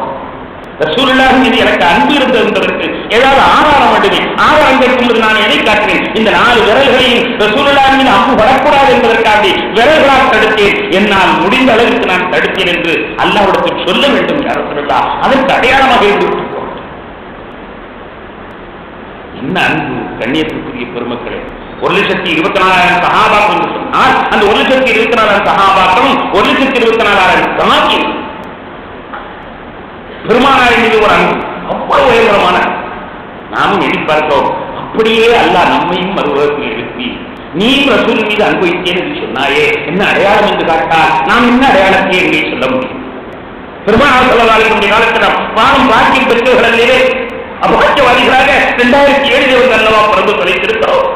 ரசூலுல்லாஹ் மீது எனக்கு அன்பு இருந்தது என்பதற்கு ஏதாவது ஆதாரம் வேண்டுமே. ஆதாரம் கேட்கும்போது நான் எதை காட்டினேன்? இந்த 4 விரல்களையும் ரசூலுல்லாஹ் மீது அம்பு வரக்கூடாது என்பதற்காக விரல்களால் தடுத்தேன், என்னால் முடிந்த அளவுக்கு நான் தடுத்தேன் என்று அல்லாஹ்விடத்தில் சொல்ல வேண்டும். யா ரசூலுல்லாஹ், அதற்கு அடையாளமாக இருந்து விட்டு போகும். என்ன அன்பு! கண்ணியத்திற்குரிய பெருமக்களே, 1,24,000 சஹாபாக்கள் என்று சொன்னால் அந்த 1,24,000 சஹாபாக்களும் 1,24,000 தாக்கியும் பெருமானாரின் மீது ஒரு அன்பு அவ்வளவு உயர்தரமான. நாமும் எதிர்பார்த்தோம், அப்படியே அல்லாஹ் நம்மையும் மறுபுறத்தில் எழுப்பி நீ ரசூல் மீது அன்பு வைத்தேன் என்று சொன்னாயே, என்ன அடையாளம் என்று காட்டால் நாம் என்ன அடையாளத்தை எங்கே சொல்ல முடியும்? பெருமானார் ஸல்லல்லாஹு அலைஹி வஸல்லம் காலத்தில் வானம் பாக்கியம் பெற்றவர்களிலே அபாக்கியவாதிகளாக 2007 அல்லவா பிறந்து தொலைத்திருக்கிறோம்.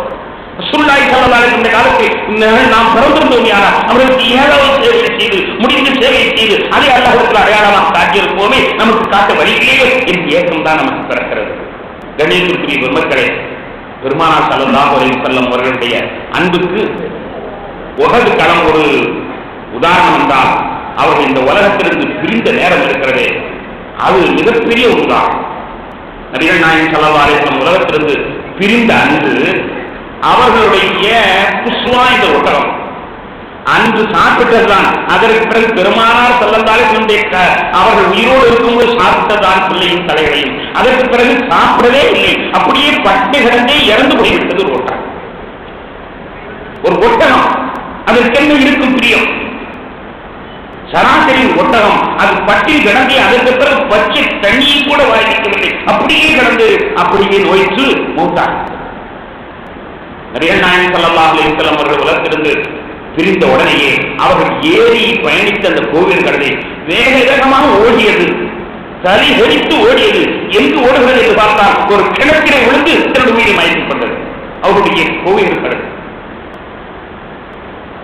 ரசூலுல்லாஹி ஸல்லல்லாஹு அலைஹி வஸல்லம் காலத்தில் நாம் பிறந்திருந்தோம். யாரா அவர்களுக்கு ஏதாவது சேவை செய்து முடிந்த சேவை செய்து அதை அல்லாஹ்வுக்கு அடையாளமாக காட்டியிருப்போமே, நமக்கு காட்ட வழியிலேயே என்ற ஏக்கம் தான் நமக்கு பிறக்கிறது. கண்ணியத்திற்குரிய பெருமக்களே, பெருமானார் ஸல்லல்லாஹு அலைஹி வஸல்லம் அவர்களுடைய அன்புக்கு உஹது களம் ஒரு உதாரணம் என்றால், அவர்கள் இந்த உலகத்திலிருந்து பிரிந்த நேரம் இருக்கிறதே, அது மிகப்பெரிய ஒரு உதாரணம். நபிகள் நாயகம் ஸல்லல்லாஹு அலைஹி வஸல்லம் உலகத்திலிருந்து பிரிந்த அன்று அவர்களுடைய குஸ்வா இந்த ஒட்டகம் அன்று சாப்பிட்டதுதான். அதற்கு பிறகு பெருமானார் ஸல்லல்லாஹு அலைஹி வஸல்லம் அவர்கள் உயிரோடு இருக்கும்போது சாப்பிட்டதான் பிள்ளையும் தலைகளையும். அதற்கு பிறகு சாப்பிடவே இல்லை, அப்படியே பட்டை கிடந்தே இறந்து போய்விட்டது ஒரு ஒட்டகம். ஒரு ஒட்டகம், அதற்கு என்ன இருக்கும் பிரியம்? சராசரி ஒட்டகம் அது பட்டில் கிடந்தே அதற்கு பிறகு பச்சை தண்ணியை கூட வாய்க்கவில்லை, அப்படியே கிடந்து அப்படியே நோய்த்து மூத்தார். நபிகள் நாயகம் ஸல்லல்லாஹு அலைஹி வஸல்லம் அவர்கள் உலகத்திலிருந்து பிரிந்த உடனேயே அவர்கள் ஏறி பயணித்த அந்த கோவில் கடலை வேக வேகமாக ஓடியது, தலை வெடித்து ஓடியது. எங்கு ஓடுகிறது என்று பார்த்தால் ஒரு கிணற்றிலே விழுந்து தனது உயிரை மயக்கிக் கொண்டது அவருடைய கோவில் கடல்.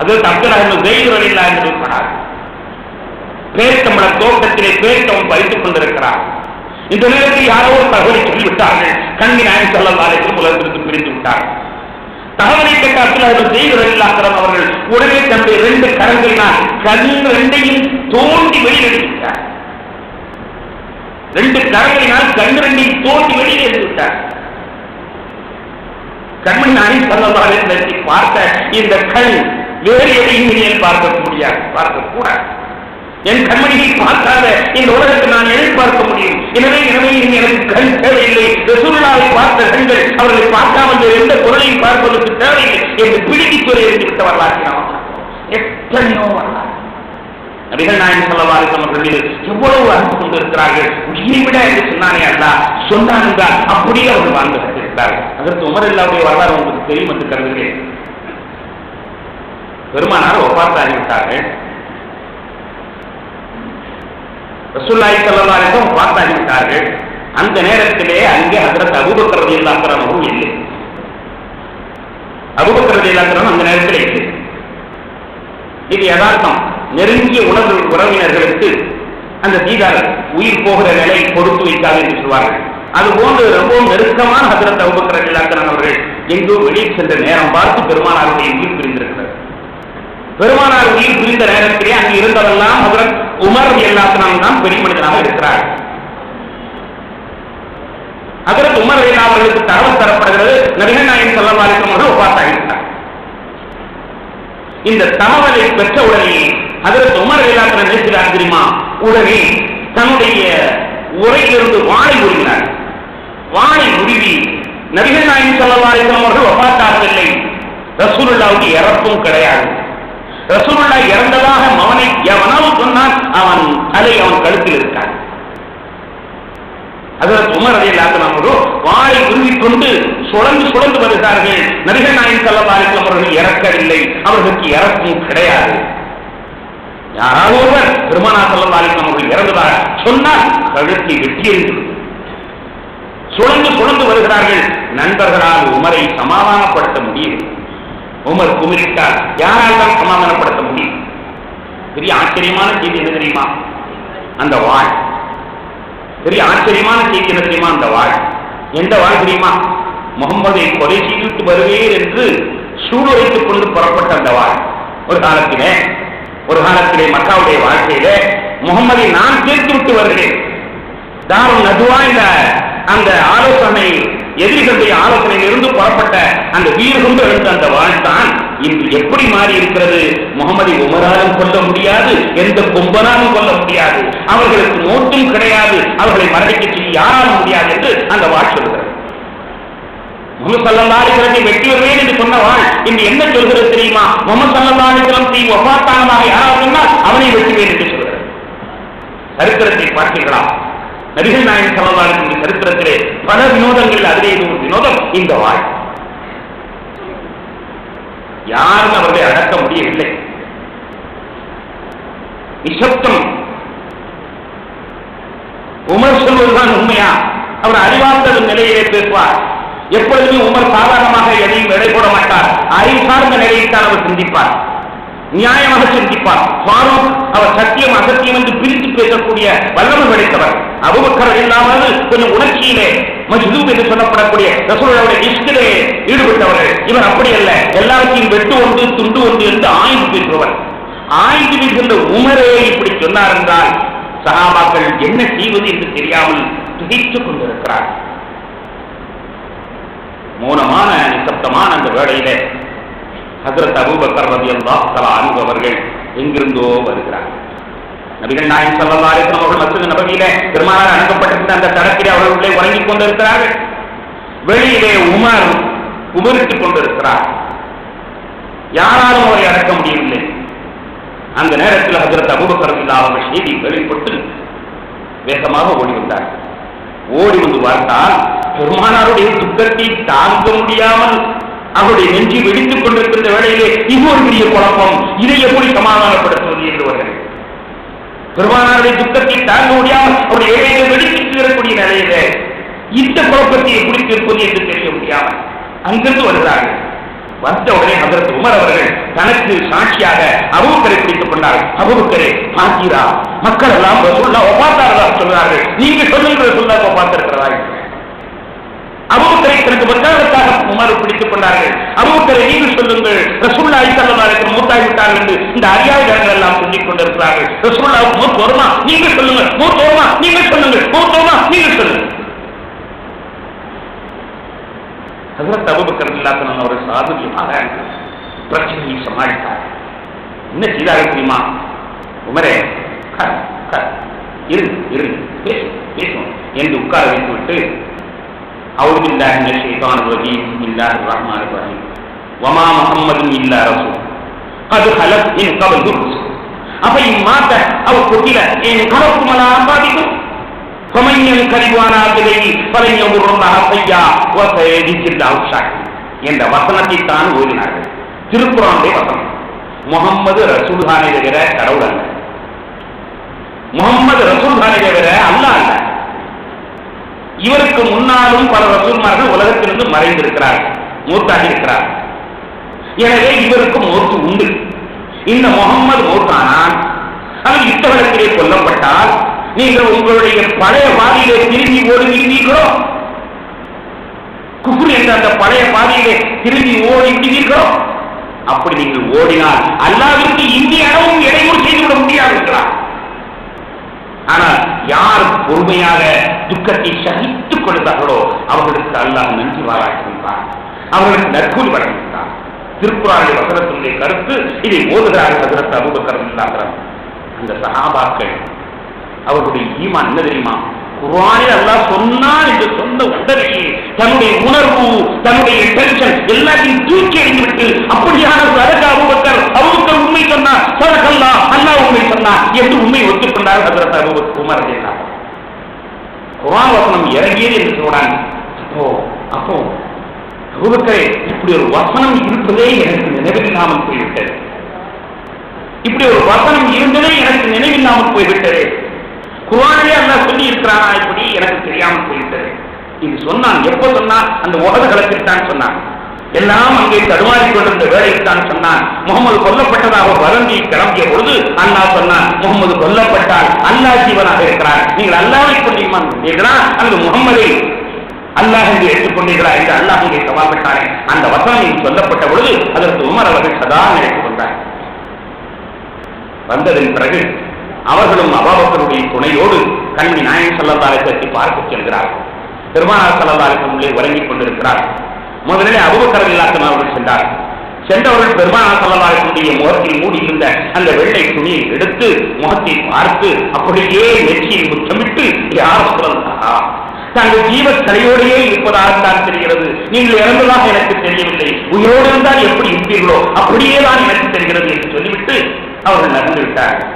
அதற்கு அப்துல்லா இப்னு ஸைத் ரலியல்லாஹு அன்ஹு சொன்னார், பேர்த்தம்பள தோட்டத்திலே பேர்த்தம் பறித்துக் கொண்டிருக்கிறார். இந்த நேரத்தில் யாரோ ஒரு தகவலை சொல்லிவிட்டார்கள், கண்ணின் நாயகம் ஸல்லல்லாஹு அலைஹி வஸல்லம் உலகத்திலிருந்து பிரிந்து விட்டார். தகவலை கேட்ட அப்துல்லா இப்னு ஸைத் ரலியல்லாஹு அன்ஹு அவர்கள் உடனே தன்னுடைய 2 கரங்களினால் கண் 2ஐயும் தோண்டி வெளியே எடுத்துவிட்டார். 2 கரங்களினால் கண் 2ஐயும் தோண்டி வெளியே எடுத்துவிட்டார். கண்மணி நாயகம் ஸல்லல்லாஹு அலைஹி வஸல்லம் பார்த்த இந்த கண் வேறு எதையும் இனிமேல் பார்க்க முடியாது, பார்க்க கூடாது. என் கண்மணியை பார்க்காத இந்த உலகத்தை நான் எதிர்பார்க்க முடியும். எனவே எனக்கு கண் தேவையில்லை. ரசூலுல்லாஹை பார்த்த கண்கள் அவர்களை பார்க்காமல் எந்த பொருளையும் பார்ப்பதற்கு தேவையில்லை என்று பிடித்து துறை இருந்து விட்ட வரலாற்று எத்தனையோ வரலாறு. நபிகள் நாயகம் ஸல்லல்லாஹு அலைஹி வஸல்லம் அவர்கள் எவ்வளவு அன்பு கொண்டு இருக்கிறார்கள். உயிரை விட என்று சொன்னானே அல்லாஹ் சொன்னான் என்றால் அப்படியே அவர்கள் வாழ்ந்து கொண்டிருக்கிறார்கள். அதற்கு உமர் அல்லாஹ்வுடைய வரலாறு உங்களுக்கு தெரியும் என்று கருதுகிறேன். பெருமானார் வஃபாத்தாகிவிட்டார்கள். ரசூலுல்லாஹி ஸல்லல்லாஹு அலைஹி வஸல்லம் வஃபாத்தாகிவிட்டார்கள். அந்த நேரத்திலே அங்கே ஹஜ்ரத் அபூபக்கர் ரலியல்லாஹு அன்ஹு இல்லை. அபூபக்கர் ரலியல்லாஹு அன்ஹு அந்த நேரத்தில் இல்லை. இது யதார்த்தம். நெருங்கிய உறவினர்களுக்கு அந்த தீதார் உயிர் போகிற நிலை கொடுத்து வைக்காது என்று சொல்வார்கள். அதுபோன்று ரொம்பவும் நெருக்கமான ஹஜ்ரத் அபூபக்கர் ரலியல்லாஹு அன்ஹு அவர்கள் எங்கோ வெளியே சென்ற நேரம் பார்த்து பெருமானாருடைய உயிர் பிரிந்திருக்கிறது. பெருமானார் உயிர் பிரிந்த நேரத்திலே அங்கு இருந்தவெல்லாம் ஹஜ்ரத் உமர் ரலியல்லாஹு அன்ஹு தான் பெரிய மனிதனாக இருக்கிறார். ஹஜ்ரத் உமர் ரலியல்லாஹு அன்ஹு அவர்களுக்கு தகவல் தரப்படுகிறது, நபிகள் நாயகம் ஸல்லல்லாஹு அலைஹி வஸல்லம் அவர்கள் வஃபாத்தாகிவிட்டார். இந்த தகவலை பெற்ற உடனே ஹஜ்ரத் உமர் ரலியல்லாஹு அன்ஹு நினைக்கிறார் தெரியுமா, உடனே தன்னுடைய உரையிலிருந்து வாளை உருவினார். வாளை உருவி நபிகள் நாயகம் ஸல்லல்லாஹு அலைஹி வஸல்லம் அவர்கள் வஃபாத்தாகவில்லை, ரசூலுல்லாஹ்வுக்கு இறப்பும் கிடையாது, ரசூலுல்லாஹ் இறந்ததாக மவனை எவனாவது சொன்னான் அவன் தலை அவன் கழுத்தில் இருக்கான். ஹஜ்ரத் உமர் ரலியல்லாஹு அன்ஹு அவர்கள் வாளை உருவிக்கொண்டு சுழந்து வருகிறார்கள். நபிகள் நாயகம் ஸல்லல்லாஹு அலைஹி வஸல்லம் அவர்கள் இறக்கவில்லை, அவர்களுக்கு இறப்பும் கிடையாது. யாராவது ஒருவர் பெருமானார் ஸல்லல்லாஹு அலைஹி வஸல்லம் அவர்கள் இறந்ததாக சொன்னால் கழுத்தை வெட்டி எறிந்து சுழந்து வருகிறார்கள். நண்பர்களால் உமரை சமாதானப்படுத்த முடியும். உமர் குமிரிட்டார், யாரால் தான் சமாதானப்படுத்த முடியும்? பெரிய ஆச்சரியமான செய்தி என்ன தெரியுமா? அந்த வாழ் பெரிய ஆச்சரியமான செய்தி என்ன தெரியுமா? அந்த வாழ் எந்த வாழ் தெரியுமா? முகம்மதை கொலை செய்துவிட்டு வருவேன் என்று சூளுரைத்துக் கொண்டு புறப்பட்ட அந்த வாழ். ஒரு காலத்திலே மக்காவுடைய வாழ்க்கையிலே முகம்மதை நான் சேர்த்து விட்டு வருகிறேன், தாரும் நதுவா இந்த அந்த ஆலோசனை எதிரிகளுடைய ஆலோசனையில் இருந்து புறப்பட்ட அந்த வீர் கொண்டு எழுந்த அந்த வாழ்த்தான் இன்று எப்படி மாறி இருக்கிறது? முகமதை உமராலும் கொல்ல முடியாது, எந்த கொம்பனாலும் கொல்ல முடியாது, அவர்களுக்கு நோட்டும் கிடையாது, அவர்களை மரணிக்க செய்ய யாராலும் முடியாது என்று அந்த வாழ் சொல்கிறது. முகமது ஸல்லல்லாஹு அலைஹி வஸல்லம் வெற்றி வருவேன் என்று சொன்ன வாழ் இன்று என்ன சொல்கிறது தெரியுமா? முகமது ஸல்லல்லாஹு அலைஹி வஸல்லம் வஃபாத்தானதாக யாராவது சொன்னால் அவனை வெற்றுவேன் என்று சொல்கிறது. சரித்திரத்தை பார்த்தீர்களா? நபிகள் நாயகம் ஸல்லல்லாஹு அலைஹி வஸல்லம் சரித்திரத்திலே பல வினோதங்கள், அதிலே இது ஒரு வினோதம். இந்த வாழ் யாரும் அவர்களை அடக்க முடியவில்லை. நிசப்தம். உமர் சொல்வதுதான் உண்மையா? அவர் அறிவார்ந்த நிலையிலே பேசுவார். எப்பொழுதுமே உமர் சாதாரணமாக எதையும் எடை போட மாட்டார். அறிவு சார்ந்த நிலையைத்தான் அவர் சிந்திப்பார், நியாயமாக சிந்திப்பார். ஃபாரூக் அவர் சத்தியம் அசத்தியம் என்று பிரித்து பேசக்கூடிய வல்லமை படைத்தவர். அபூபக்கர் இல்லாமல் கொஞ்சம் உணர்ச்சியிலே மஜ்தூப் என்று சொல்லப்படக்கூடிய ரசூலுல்லாஹ்வுடைய இஷ்கிலே ஈடுபட்டவர்கள். இவர் அப்படி அல்ல, எல்லாத்தையும் வெட்டு ஒன்று துண்டு ஒன்று என்று ஆய்ந்து பேசுபவர். ஆய்ந்து பேசுகின்ற உமரே இப்படி சொன்னார் என்றால் சஹாபாக்கள் என்ன செய்வது என்று தெரியாமல் திகைத்துக் கொண்டிருக்கிறார். மௌனமான நிசப்தமான அந்த வேளையிலே ஹஜ்ரத் அபூபக்கர் ரலியல்லாஹு தஆலா அன்ஹு அவர்கள் எங்கிருந்தோ வருகிறார். நபிகள் நாயகம் ஸல்லல்லாஹு அலைஹி வஸல்லம் அவர்கள் மஸ்ஜித் நபவியிலே பெருமானார் அனுப்பப்பட்டிருந்த அந்த தடத்திலே அவர்கள் உள்ளே உறங்கிக் கொண்டிருக்கிறார்கள். வெளியிலே உமர் உபரித்துக் கொண்டிருக்கிறார். யாராலும் அவரை அடக்க முடியவில்லை. அந்த நேரத்தில் ஹஜ்ரத் அபூபக்கர் ரலியல்லாஹு அன்ஹு செய்தி வெளிப்பட்டு வேகமாக ஓடி வந்தார். ஓடி வந்து பார்த்தால் பெருமானாருடைய துக்கத்தை தாங்க முடியாமல் அவருடைய நெஞ்சு வெடித்துக் கொண்டிருக்கின்ற வேளையிலே இது ஒரு பெரிய குழப்பம், இதை எப்படி சமாதானப்படுத்துவது என்று வருகிறது. பெருமானாருடைய துக்கத்தை தாங்க முடியாமல் அவருடைய இடையிலே வெடித்து வரக்கூடிய நிலையிலே இந்த குழப்பத்தை எப்படி தீர்ப்பது என்று தெரிய முடியாமல் அங்கிருந்து வருகிறார்கள். வந்த உடனே ஹஜ்ரத் உமர் அவர்கள் தனக்கு சாட்சியாக அபூபக்கரை பிடித்துக் கொண்டார்கள். அபூபக்கரே பாத்தீரா, மக்கள் எல்லாம் ரசூலுல்லாஹ் வஃபாத்தாரதா சொல்றார்கள், நீங்க சொல்லுங்க ரசூலுல்லாஹ் வஃபாத்திருக்கிறதா? அபூபக்கரை தனக்கு வக்காலத்தாக உமர் பிடித்துக் கொண்டார்கள். அபூபக்கரை நீங்கள் சொல்லுங்கள், ரசூலுல்லாஹி ஸல்லல்லாஹு அலைஹி வஸல்லம் மூத்தாகி விட்டார்கள் என்று இந்த அறியாத ஜனங்கள் எல்லாம் சொல்லிக் கொண்டிருக்கிறார்கள். ரசூலுல்லாஹ் மூத் வருமா? நீங்க சொல்லுங்கள். மூத் வருமா? நீங்க சொல்லுங்கள். மூத் வருமா? நீங்க சொல்லுங்கள். ஹஜ்ரத் அபூபக்கர் ரலியல்லாஹு அன்ஹு அவர்கள் சாதுரியமாக பிரச்சனையை சமாளித்தார். என்ன செய்தார்கள் தெரியுமா? உமரே இரு பேசும் என்று உட்கார வைத்துவிட்டு அஊது பில்லாஹி மினஷ் ஷைத்தானிர் ரஜீம் பிஸ்மில்லாஹிர் ரஹ்மானிர் ரஹீம் வமா முஹம்மதுன் இல்லா ரசூல் கத் ஹலத் மின் கப்லிஹி ருசுல் அவை மாத்த அவ கொட்டில என் கலப்புமலா பாதிக்கும் சமயம் கரிவானாதிரை பலையம் செய்யா என்ற வசனத்தை தான் ஓதினார்கள். திருக்குறானுடைய வசனம். முகம்மது ரசூல்கானை தவிர கடவுள் அல்ல. முகம்மது ரசூல்கானை தவிர அல்லாஹ் அல்ல. இவருக்கு முன்னாலும் பல ரசூல்மார்கள் உலகத்திலிருந்து மறைந்திருக்கிறார்கள், மூத்தாகி இருக்கிறார். எனவே இவருக்கு மௌத்து உண்டு. இந்த முகம்மது மௌத்தானால் அவர் யுத்தகலத்திலே கொல்லப்பட்டால் நீங்கள் உங்களுடைய பழைய பாதையிலே திரும்பி ஓடுகிறீர்களோ, குஃப்ர் என்ற அந்த பழைய பாதையிலே திரும்பி ஓடுகிறீர்களோ, அப்படி நீங்கள் ஓடினால் அல்லாஹ்விற்கு இந்திய அளவும் இடையூறு செய்துவிட முடியாது இருக்கிறார். ஆனால் யார் பொறுமையாக துக்கத்தை சகித்துக் கொள்கிறார்களோ அவர்களுக்கு அல்லாஹ் நன்றி பாராட்டுகின்றார், அவர்களுக்கு நற்கூலி வழங்குகின்றார். திருக்குறானுடைய வசனத்தினுடைய கருத்து இதை ஓதுகிறார்கள். ஹஜ்ரத் அபூபக்கர் ரலியல்லாஹு அன்ஹு அந்த சஹாபாக்கள் அவர்களுடைய ஈமான் என்ன தெரியுமா? குர்ஆனில் அல்லாஹ் சொன்னான் என்று சொன்ன உடனே தன்னுடைய உணர்வு, தன்னுடைய டென்ஷன் எல்லாத்தையும் தூக்கி எறிந்துவிட்டு அப்படியான அபூபக்கர் உண்மை சொன்னார், சதகல்லாஹ், அல்லாஹ் உண்மை சொன்னார் என்று உண்மை ஒத்துக்கொண்டார். ஹஜ்ரத் அபூபக்கர் உமர் ரலியல்லாஹு அன்ஹு குர்ஆன் வசனம் இறங்கியது என்று சொல்றாங்க. அப்போ அபூபக்கரே, இப்படி ஒரு வசனம் இருப்பதே எனக்கு நினைவில்லாமல் போய்விட்டது, இப்படி ஒரு வசனம் இருந்ததே எனக்கு நினைவில்லாமல் போய்விட்டது, குர்ஆனிலே அல்லாஹ் சொல்லி இருக்கிறானா இப்படி எனக்கு தெரியாமல் போய்விட்டது. இது சொன்னான். எப்ப சொன்னான்? அந்த உஹது களத்தில் தான் சொன்னான். எல்லாம் அங்கே தடுமாறிக் கொண்டிருந்த வேளையில் தான் சொன்னான். முகமது கொல்லப்பட்டதாக வதந்தி கிளம்பிய பொழுது அல்லாஹ் சொன்னான், முகமது கொல்லப்பட்டால் அல்லாஹ் ஜீவனாக இருக்கிறார், நீங்கள் அல்லாஹ்வை கொண்டீர்களா அந்த முகமதை அல்லாஹ் என்று ஏற்றுக்கொண்டீர்களா என்று அல்லாஹ் இங்கே சவால்பட்டாரே. அந்த வசனம் சொல்லப்பட்ட பொழுது அதற்கு உமர் அவர்கள் சதா நினைத்துக் கொண்டார். வந்ததன் பிறகு அவர்களும் அபூபக்கருடைய துணையோடு கண்மணி நாயகம் ஸல்லல்லாஹு அலைஹி வஸல்லம் பார்க்க செல்கிறார்கள். பெருமானார் ஸல்லல்லாஹு அலைஹி வஸல்லம் உள்ளே உறங்கிக் கொண்டிருக்கிறார்கள். முதலிலே அபூபக்கர் ரலியல்லாஹு அன்ஹு அவர்கள் சென்றார்கள். சென்றவர்கள் பெருமானார் ஸல்லல்லாஹு அலைஹி வஸல்லம் முகத்தில் மூடியிருந்த அந்த வெள்ளை துணியை எடுத்து முகத்தை பார்த்து அப்படியே நெற்றியில் முத்தமிட்டு, யா ரசூலல்லாஹ், தாங்கள் ஜீவத் தலையோடையே இருப்பதாகத்தான் தெரிகிறது, நீங்கள் இறந்ததாக எனக்கு தெரியவில்லை, உயிரோடு இருந்தால் எப்படி இருப்பீர்களோ அப்படியே தான் எனக்கு தெரிகிறது என்று சொல்லிவிட்டு அவர்கள் நடந்து விட்டார்கள்.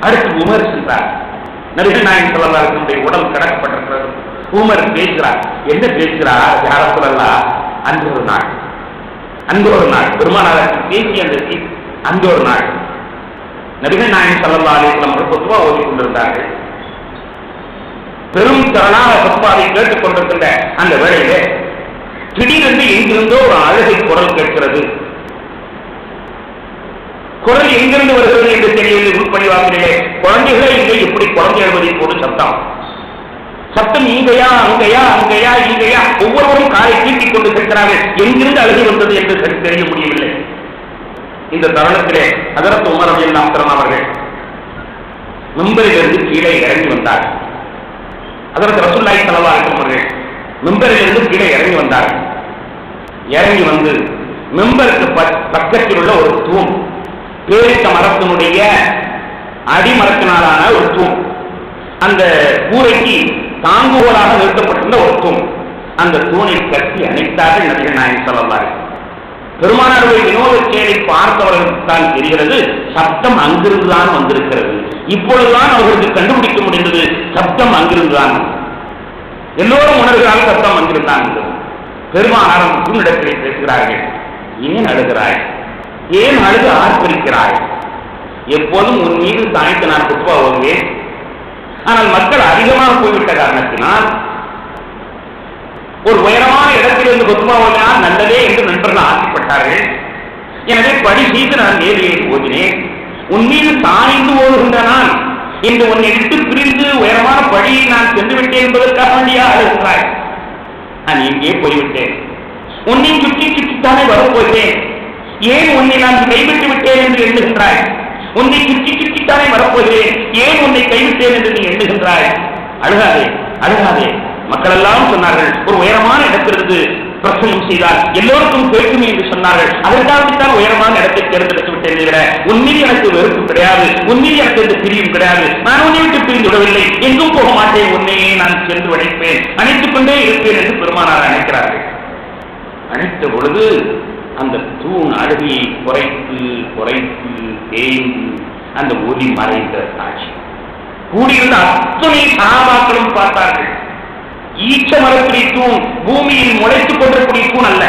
அடுத்து உமர் சென்றார். நபிகள் நாயகம் ஸல்லல்லாஹு அலைஹி வஸல்லம் உடல் கடக்கப்பட்டிருக்கிறது. உமர் பேசுகிறார். என்ன பேசுகிறார்? யா ரசூலல்லாஹ், அன்று ஒரு நாள் பெருமானார் பேசிய அந்த ஒரு நாள் நபிகள் நாயகம் ஸல்லல்லாஹு அலைஹி வஸல்லம் ஃபத்வா ஓதிக் கொண்டிருந்தார்கள். பெரும் திரளான ஃபத்வாவை கேட்டுக் கொண்டிருக்கின்ற அந்த வேளையிலே திடீரென்று எங்கிருந்தோ ஒரு அழுகை குரல் கேட்கிறது. குரல் எங்கிருந்து வருகிறது என்று தெரியவில்லை. உள்பணிவாக்கிலே குழந்தைகளே இல்லை, எப்படி குழந்தை எழுவதை போது சத்தம் இங்கேயா அங்கேயா அங்கேயா இங்கேயா, ஒவ்வொருவரும் காலை தீட்டிக் கொண்டு செல்கிறார்கள். எங்கிருந்து அழுகி வந்தது என்று தெரிய முடியவில்லை. இந்த தருணத்திலே ஹஜ்ரத் உமர் ரலியல்லாஹு அன்ஹு அவர்கள் மிம்பரிலிருந்து கீழே இறங்கி வந்தார்கள். ஹஜ்ரத் ரசூலுல்லாஹி ஸல்லல்லாஹு அலைஹி வஸல்லம் அவர்கள் மிம்பரிலிருந்து கீழே இறங்கி வந்தார்கள். இறங்கி வந்து மிம்பருக்கு பக்கத்தில் உள்ள ஒரு தூண், பேரித்த மரத்தினுடைய அடிமரத்தினாலான ஒரு தூண், அந்த கூரைக்கு தாங்குகோலாக நிறுத்தப்பட்டிருந்த ஒரு தூண், அந்த தூணை கட்டி அணைத்தார்கள் நபிகள் நாயகம் ஸல்லல்லாஹு அலைஹி வஸல்லம். பெருமானாருடைய வினோத செயலை பார்த்தவர்களுக்கு தான் தெரிகிறது, சப்தம் அங்கிருந்துதான் வந்திருக்கிறது. இப்பொழுதுதான் அவர்களுக்கு கண்டுபிடிக்க முடிந்தது, சப்தம் அங்கிருந்துதான். எல்லோரும் உணர்கிறார்கள், சப்தம் அங்கிருந்தான். பெருமானார் தூணிடத்திலே பேசுகிறார்கள். ஏன் அழுகிறாய்? ஏன் அழுது ஆர்ப்பரிக்கிறாய்? எப்போதும் உன் மீது தாய்த்து நான் குப்பா ஓதுவேன், ஆனால் மக்கள் அதிகமாக போய்விட்ட காரணத்தினால் ஒரு உயரமான இடத்திலிருந்து குத்பா ஓதினால் நல்லதே என்று நண்பர்கள் ஆசைப்பட்டார்கள். எனவே படி செய்து நான் நேரிலே ஓதினேன். உன் மீது தாய்ந்து ஓடுகின்ற நான் இன்று உன்னை விட்டு பிரிந்து உயரமான படியை நான் சென்று விட்டேன் என்பதற்காக வேண்டியா அழுகிறாய்? நான் எங்கே போய்விட்டேன், உன்னை சுற்றி சுற்றித்தானே வரப்போகிறேன், ஏன் உன்னை நான் கைவிட்டு விட்டேன் என்று எண்ணுகின்றாய்? உன்னை சுற்றி சுற்றித்தானே வரப்போகிறேன், ஏன் உன்னை கைவிட்டேன் என்று நீ எண்ணுகின்றாய்? அழுகாதே அழுகாதே. மக்கள் எல்லாம் சொன்னார்கள், ஒரு உயரமான இடத்திலிருந்து பிரசங்கம் செய்தால் எல்லோருக்கும் கேட்குமே என்று சொன்னார்கள். அதற்காகத்தான் உயரமான இடத்தை தேர்ந்தெடுத்து விட்டேன். உன்மீது எனக்கு வெறுப்பு கிடையாது, உன்மீது எனக்கு எந்த பிரியும் கிடையாது. நான் உன்னை விட்டு பிரிந்து விடவில்லை, எங்கும் போக மாட்டேன், உன்னையே நான் சென்று அழைப்பேன், அணைத்துக் கொண்டே இருப்பேன் என்று பெருமானார் அழைக்கிறார்கள். அழைத்த பொழுது அந்த தூண் அழுகையை குறைத்து குறைத்து தேய்ந்து அந்த ஒளி மறைந்த காட்சி. கூடியிருந்த அத்தனை சகாபாக்களும் பார்த்தார்கள். ஈச்ச மரத்துடைய தூண் பூமியில் முளைத்துக் கொண்டிருக்கூடிய தூண் அல்ல,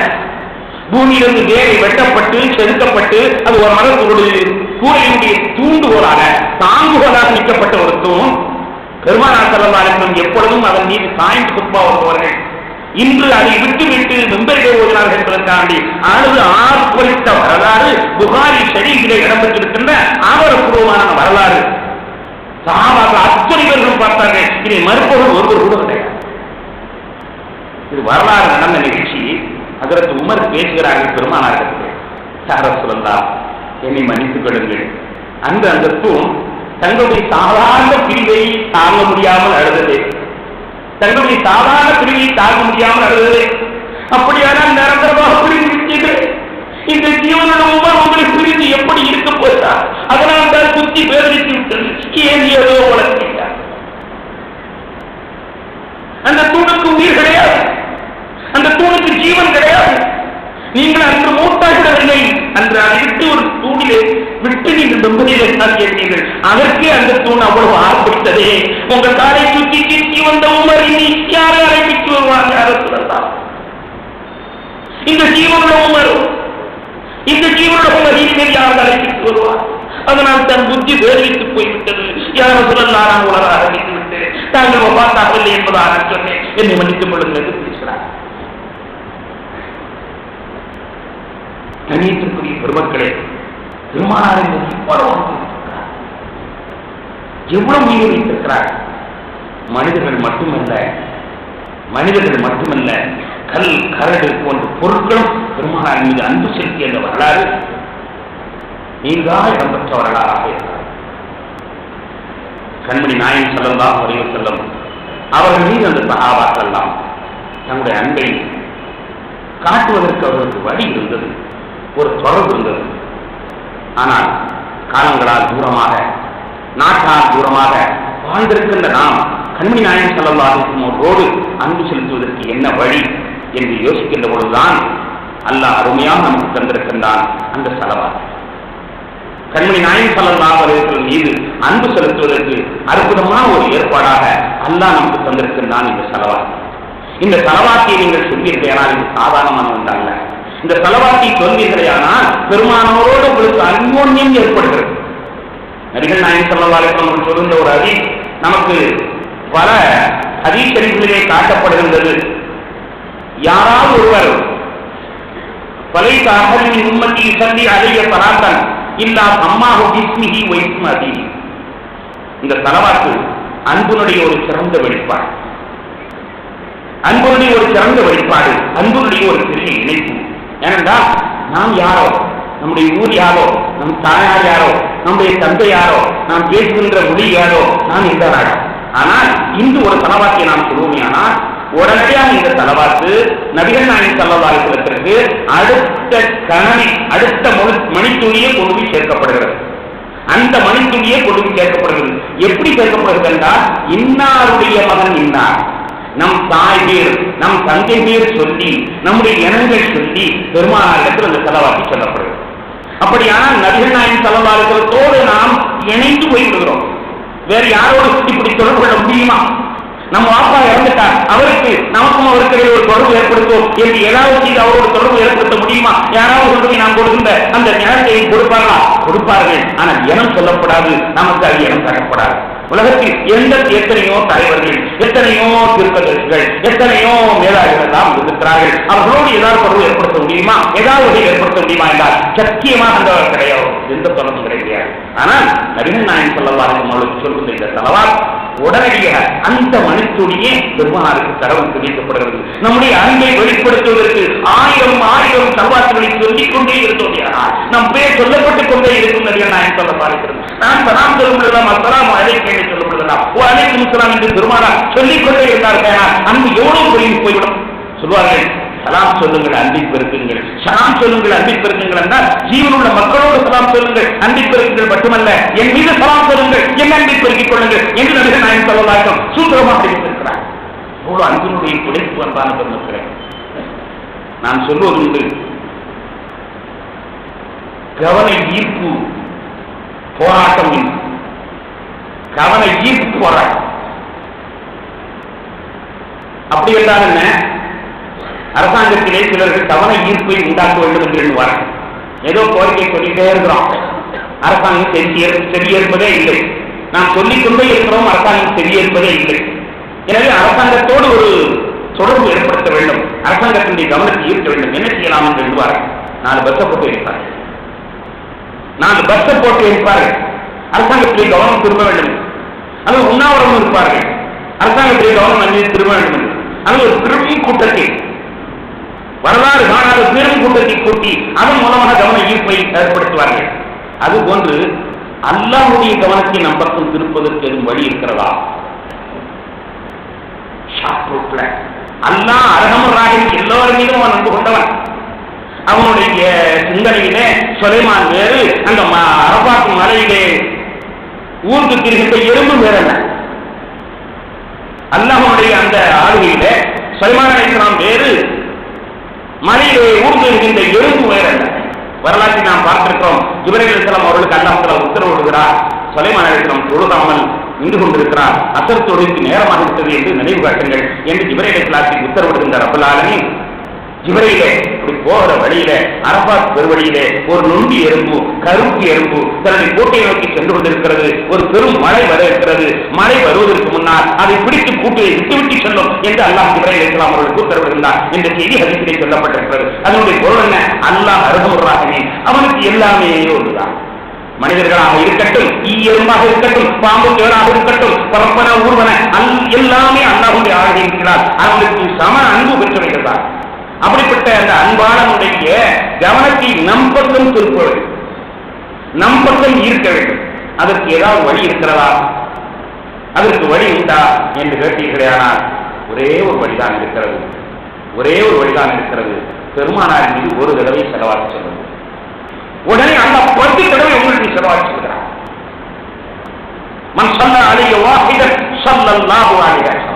பூமியிலிருந்து வேரை வெட்டப்பட்டு செதுக்கப்பட்டு அது ஒரு மரத்துடைய கூரையினுடைய தூண்டுகோலாக தாங்குகோலாக நிற்கப்பட்ட ஒரு தூண். பெருமானார் ஸல்லல்லாஹு அலைஹி வஸல்லம் எப்பொழுதும் அதன் மீது சாய்ந்து குத்பா ஓதுவார்கள். இன்று அதை விட்டுவிட்டு மெம்பரிலே ஓதினார்கள் என்பதற்காண்டி அழுது ஆர்ப்பரித்த வரலாறு புகாரி ஷரீஃபிலே இடம்பெற்றிருக்கின்ற ஆதாரப்பூர்வமான வரலாறு. சஹாபாக்கள் அத்தனை பேர்களும் பார்த்தார்கள். இதை மறுப்பவர்கள் ஒருவர் கூட கிடையாது. இது வரலாறு நடந்த நிகழ்ச்சி. ஹஜ்ரத் உமர் பேசுகிறார்கள் பெருமானாருக்கு, யா ரசூலல்லாஹ், என்னை மன்னித்துக் கொள்ளுங்கள். அந்த தூண் தங்களுடைய சாதாரண பிரிவை தாங்க முடியாமல் அழுதது, தங்களுடைய சாதாரண பிரிவை தாங்க முடியாமல் அழுதது. அப்படியானால் நிரந்தரமாக பிரிந்து விட்டீர்கள். இந்த ஜீவனோட உமர் உங்களை பிரிந்து எப்படி இருக்க போகிறார்? அதனால் தான் குத்தி பேரடித்து விட்டது. ஏன் ஏதோ வளர்க்கிறார். அந்த தூணுக்கு உயிர் கிடையாது, அந்த தூணுக்கு ஜீவன் கிடையாது. நீங்கள் அன்று மூட்டாகிடவில்லை, அன்று அதை விட்டு ஒரு தூணிலே விட்டு நீங்கள் நம்பதியை கேட்டீர்கள். அதற்கே அந்த தூண் அவ்வளவு ஆர்ப்பித்ததே. உங்கள் காலை சுற்றி சுற்றி வந்த உமர் இனி யாரை அழைப்பிட்டு வருவாங்க? அரசுதான் இந்த ஜீவனுள்ள உமர், இந்த ஜீவனுள்ள உமர் இனிமேல் யார் அழைப்பிட்டு வருவார்? அதனால் தன் புத்தி வேறித்து போய்விட்டது. யாரும் சொல்லலாம், நான் உலக ஆரம்பித்து விட்டு தாங்கள் பார்த்தாகவில்லை என்பதாக சொன்னேன், என்னை மன்னித்துக் கொள்ளுங்கள் என்று பேசுகிறார். கணியத்திற்குரிய பெருமக்களே, பெருமானாரை எவ்வளவு மீறி வைத்திருக்கிறார். மனிதர்கள் மட்டுமல்ல, கல் கரடு போன்ற பொருட்களும் பெருமானார் மீது அன்பு செலுத்திய அந்த வரலாறு நீங்கா இடம்பெற்ற வரலாறாக இருக்கிறார். கண்மணி நாயகம் ஸல்லல்லாஹு அலைஹி வஸல்லம் அவர்கள் மீது அந்த சஹாபாக்கள் எல்லாம் தங்களுடைய அன்பை காட்டுவதற்கு அவர்களுக்கு வழி இருந்தது, ஒரு தொடர்பு இருந்தது. ஆனால் காலங்களால் தூரமாக, நாட்டால் தூரமாக வாழ்ந்திருக்கின்ற நாம் கண்மணி நாயகம் ஸல்லல்லாஹு அலைஹி வஸல்லம் அவரோடு அன்பு செலுத்துவதற்கு என்ன வழி என்று யோசிக்கின்ற பொழுதுதான் அல்லாஹ் அருமையாக நமக்கு தந்திருக்கின்றான் அந்த ஸலவாத். கண்மணி நாயகம் ஸல்லல்லாஹு அலைஹி வஸல்லம் மீது அன்பு செலுத்துவதற்கு அற்புதமான ஒரு ஏற்பாடாக அல்லாஹ் நமக்கு தந்திருக்கின்றான் இந்த ஸலவாத். இந்த ஸலவாத்தை நீங்கள் சொல்வீர்களானால் இது சாதாரணமான ஒன்றல்ல. இந்த ஸலவாத்தை சொல்வீர்களானால் பெருமானோரோடு உங்களுக்கு அன்யோன்யம் ஏற்படுகிறது. நபிகள் நாயகம் ஸல்லல்லாஹு அலைஹி வஸல்லம் சொல்கின்ற ஒரு ஹதீஸ் நமக்கு பல ஹதீஸ் ஷரீஃபிலே காட்டப்படுகின்றது. யாராவது ஒருவர் பலைஸ அஹதுன் மின் உம்மத்தி யுஸல்லி அலைய ஸலாத்தன் இல்லா அம்மாஹு பிஸ்மிஹி வ இஸ்மி அபீஹி. இந்த ஸலவாத்து அன்புடைய ஒரு சிறந்த வெளிப்பாடு, அன்புடைய ஒரு சிறந்த வெளிப்பாடு, அன்புடைய ஒரு பெரிய இணைப்பு. ஏனென்றால் நாம் யாரோ, நம்முடைய ஊர் யாரோ, நம் தாயார் யாரோ, நம்முடைய தந்தை யாரோ, நாம் பேசுகின்ற மொழி யாரோ, நாம் இந்த நாடோ. ஆனால் இன்று ஒரு ஸலவாத்தை நாம் சொல்லுவோமே, ஆனால் உடனடியாக இந்த ஸலவாத்து நபிகள் நாயகம் ஸல்லல்லாஹு அலைஹி வஸல்லத்திற்கு அடுத்த கணனி, அடுத்த மணித்துளியே கொண்டு போய் சேர்க்கப்படுகிறது. அந்த மணித்துளியே கொண்டு போய் சேர்க்கப்படுகிறது. எப்படி சேர்க்கப்படுகிறது என்றால், இன்னாருடைய மகன் இன்னார், நம் தாய் பேர், நம் தந்தை பேர் சொல்லி, நம்முடைய இனங்கள் சொல்லி பெருமானாரிடத்தில் அந்த ஸலவாத்தை சொல்லப்படுகிறது. அப்படியானால் நபிகள் நாயகம் ஸல்லல்லாஹு அலைஹி வஸல்லத்தோடு நாம் இணைந்து போய் விடுகிறோம். வேறு யாரோடு இப்படி தொடர்பு கொள்ள முடியுமா? நம்ம அப்பா இறந்துட்டார், அவருக்கு நமக்கும் அவருக்கு ஒரு தொடர்பு ஏற்படுத்தும் என்று ஏதாவது செய்து அவரோடு தொடர்பு ஏற்படுத்த முடியுமா? யாராவது கொண்டு நாம் கொடுக்கின்ற அந்த ஞானத்தை கொடுப்பார்களா? கொடுப்பார்கள். ஆனால் இனம் சொல்லப்படாது, நமக்கு அது இனம் தரப்படாது. உலகத்தில் எத்தனையோ தலைவர்கள், எத்தனையோ திருக்கதர்சிகள், எத்தனையோ மேலாளர்கள் எல்லாம் இருக்கிறார்கள். அவர்களோடு ஏதாவது தொடர்பு ஏற்படுத்த முடியுமா? ஏதாவது ஏற்படுத்த முடியுமா என்றால் சத்தியமாக அந்த கிடையாது, எந்த தொடர்பும் கிடையாது. ஆனால் நபிகள் நாயகம் ஸல்லல்லாஹு அலைஹி வஸல்லம் சொல்கின்ற இந்த ஸலவாத் உடனடியாக அந்த மணித்துளியே பெருமானாருக்கு கடவுள் தெரிவிக்கப்படுகிறது. நம்முடைய அன்பை வெளிப்படுத்துவதற்கு ஆயிரம் ஆயிரம் ஸலவாத்துகளை சொல்லிக் கொண்டே இருந்தோம். நம் பேர் சொல்லப்பட்டுக் கொண்டே இருக்கும். நபிகள் நாயகம் ஸல்லல்லாஹு அலைஹி வஸல்லம் நான் சலாம் சொல்லும் பொழுதெல்லாம் அஸ்ஸலாமு அலைக்கும் என்று சொல்லும் பொழுதெல்லாம் ஓ அலைக்கும் ஸலாம் என்று பெருமானார் சொல்லிக் கொண்டே இருந்தார்கள். அன்பு எவ்வளவு பெரிய போய்விடும். சொல்வார்கள், சலாம் சொல்லுங்கள், அன்பை பெருக்குங்கள். சலாம் சொல்லுங்கள், அன்பை பெருக்குங்கள் என்றால் ஜீவனுள்ள மக்களோடு சலாம் சொல்லுங்கள், அன்பை பெருக்குங்கள் மட்டுமல்ல, என் மீது சலாம் சொல்லுங்கள், என் அன்பை பெருக்கிக் கொள்ளுங்கள் என்று நபிகள் நாயகம் ஸல்லல்லாஹு அலைஹி வஸல்லம் சூத்திரமாக தெரிவித்திருக்கிறார். அவ்வளவு அன்பினுடைய குறைப்பு அன்பான பெருமக்களே, நான் சொல்வதுண்டு, கவன ஈர்ப்பு போராட்டம் இல்லை, கவன ஈர்ப்பு போராட்டம். அப்படி என்றால் என்ன? அரசாங்கத்திலே சிலர்கள் கவன ஈர்ப்பை உண்டாக்க வேண்டும் என்று எண்ணுவார்கள். ஏதோ கோரிக்கை சொல்லிட்டே இருக்கிறோம், அரசாங்கம் செவியேற்பதே இல்லை. நாம் சொல்லிக்கொண்டே இருக்கிறோம், அரசாங்கம் செவியேற்பதே இல்லை. எனவே அரசாங்கத்தோடு ஒரு தொடர்பு ஏற்படுத்த வேண்டும், அரசாங்கத்தினுடைய கவனத்தை ஈர்க்க வேண்டும். என்ன செய்யலாம் என்று எண்ணுவார்கள். 4 பஸ்ஸை போட்டு வைப்பார்கள், 4 பஸ்ஸை போட்டு வைப்பார்கள். அரசாங்கத்திலே கவனம் திரும்ப வேண்டும். அது உண்ணாவிரதம் இருப்பார்கள், அரசாங்கத்திலே கவனம் திரும்ப வேண்டும். அது ஒரு பெரும் கூட்டத்தை, வரலாறு காணாத பெரும் கூட்டத்தை கூட்டி அதன் மூலமாக கவன ஈர்ப்பை ஏற்படுத்துவார்கள். அதுபோன்று அல்லாஹ்வுடைய கவனத்தை நம் பக்கம் திருப்பதற்கு எதுவும் வழி இருக்கிறதா? அல்லாஹ் அரஹமராக எல்லோரும் மீதும் அவன் அன்பு கொண்டவன். அவனுடைய சிந்தனையிலே சுலைமான் வேறு, அந்த அரபாத் மலையிலே ஊர்ந்து திரிகின்ற எறும்பு வேறல்ல. அல்லாஹ்வுடைய அந்த ஆளுகையிலே சுலைமான் அலைஹிஸ்ஸலாம் வேறு, மலையிலே ஊர்ந்து இருக்கின்ற எறும்பு வேறல்ல. வரலாற்றை நாம் பார்த்திருக்கிறோம். ஜிப்ரீல் அலைஹிஸ்ஸலாம் அவர்களுக்கு அல்லாஹ் தஆலா உத்தரவிடுகிறார், சுலைமான் அலைஹிஸ்ஸலாம் தொழுகாமல் நின்று கொண்டிருக்கிறார், அசர் தொழுகைக்கு நேரமாக விட்டது என்று நினைவு காட்டுங்கள் என்று ஜிப்ரீல் அலைஹிஸ்ஸலாத்துக்கு உத்தரவிடுகின்ற ரப்பல் ஆலமீன், ஜிப்ரீலே இப்படி போகிற வழியிலே அரபாத் பெருவழியிலே ஒரு நொண்டி எறும்பு, கருப்பு எறும்பு தன்னுடைய கூட்டையை நோக்கி சென்று கொண்டிருக்கிறது. ஒரு பெரும் மழை வர இருக்கிறது. மழை வருவதற்கு முன்னால் அதை பிடித்து கூட்டையை விட்டுவிட்டு செல்லும் என்று அல்லாஹ் ஜிப்ரீல் அலைஹிஸ்ஸலாம் அவர்களுக்கு உத்தரவிடுகிறார் என்ற செய்தி ஹதீஸிலே சொல்லப்பட்டிருக்கிறது. அதனுடைய பொருள் என்ன? அல்லாஹ் அர்ஹமுர்-ராஹிமீன், அவனுக்கு எல்லாமே ஒன்றுதான். மனிதர்களாக இருக்கட்டும், எறும்பாக இருக்கட்டும், பாம்பு தேராக இருக்கட்டும், பரப்பன ஊர்வன எல்லாமே அல்லாஹ்வுடைய ஆளுகை இருக்கிறார். அவனுக்கு சம அன்பு பெற்றவைகள் தான். அப்படிப்பட்ட அந்த அன்பாளனுடைய கவனத்தை நம் பக்கம் திருப்ப வேண்டும், நம் பக்கம் ஈர்க்க வேண்டும். அதற்கு ஏதாவது வழி இருக்கிறதா? அதற்கு வழி உண்டா என்று கேட்டீர்களேயானால் ஒரே ஒரு வழிதான் இருக்கிறது, ஒரே ஒரு வழிதான் இருக்கிறது. பெருமானார் மீது ஒரு தடவை செலவாக்கி சொல்லுங்கள், உடனே அல்லாஹ் 10 தடவை உங்களுக்கு செலவாக்கி சொல்கிறார். மன் ஸல்லா அலைஹி வாஹிதன் ஸல்லல்லாஹு அலைஹி வஸல்லம்,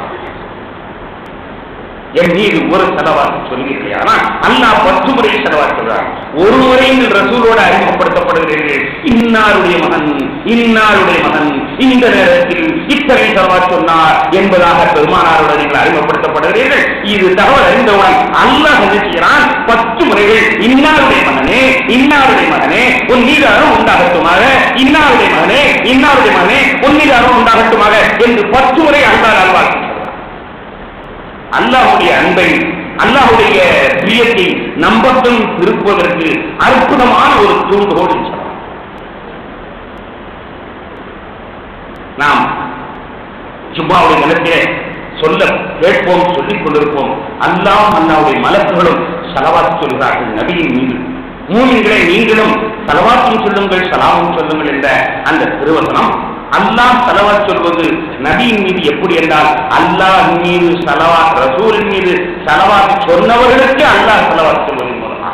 என் மீது ஒரு செலவாக்கி சொல்கிறீர்கள். ஆனால் அல்லாஹ் 10 முறை செலவாக்கி சொல்கிறார். ஒரு முறை ரசூலோடு அறிமுகப்படுத்தப்படுகிறீர்கள், இன்னாருடைய மகன், இன்னாருடைய மகன் இந்த நேரத்தில் இத்தனை செலவாக்கி சொன்னார் என்பதாக பெருமானாரோடு நீங்கள் அறிமுகப்படுத்தப்படுகிறீர்கள். இது தகவல் அறிந்தவுடன் அல்லாஹ் என்ன செய்கிறான்? 10 முறைகள் இன்னாருடைய மகனே, இன்னாருடைய மகனே உன் மீது அருள் உண்டாகட்டுமாக, இன்னாருடைய மகனே, இன்னாருடைய மகனே உன் மீது அருள் உண்டாகட்டுமாக என்று 10 முறை அல்லாஹ் அல்வாக்கி அல்லாஹ்வுடைய அன்பை, அல்லாஹ்வுடைய பிரியத்தை நம்பக்கம் திருப்புவதற்கு அற்புதமான ஒரு தூண்டுகோல். நாம் ஜும்மாவுடைய நிலத்திலே சொல்ல கேட்போம், சொல்லிக் கொண்டிருப்போம். அல்லாஹ்வுடைய மலக்குகளும் ஸலவாத் சொல்கிறார்கள் நபியின் மீது. மூமின்களே நீங்களும் ஸலவாத்தும் சொல்லுங்கள், ஸலாமும் சொல்லுங்கள் என்ற அந்த திருவசனம் அல்லாஹ் ஸலவாத் சொல்வது நபியின் மீது எப்படி என்றால், அல்லாஹ் மீது ஸலவாத், ரசூலின் மீது ஸலவாத் சொன்னவர்களுக்கு அல்லாஹ் ஸலவாத் சொல்வதன் மூலமாக,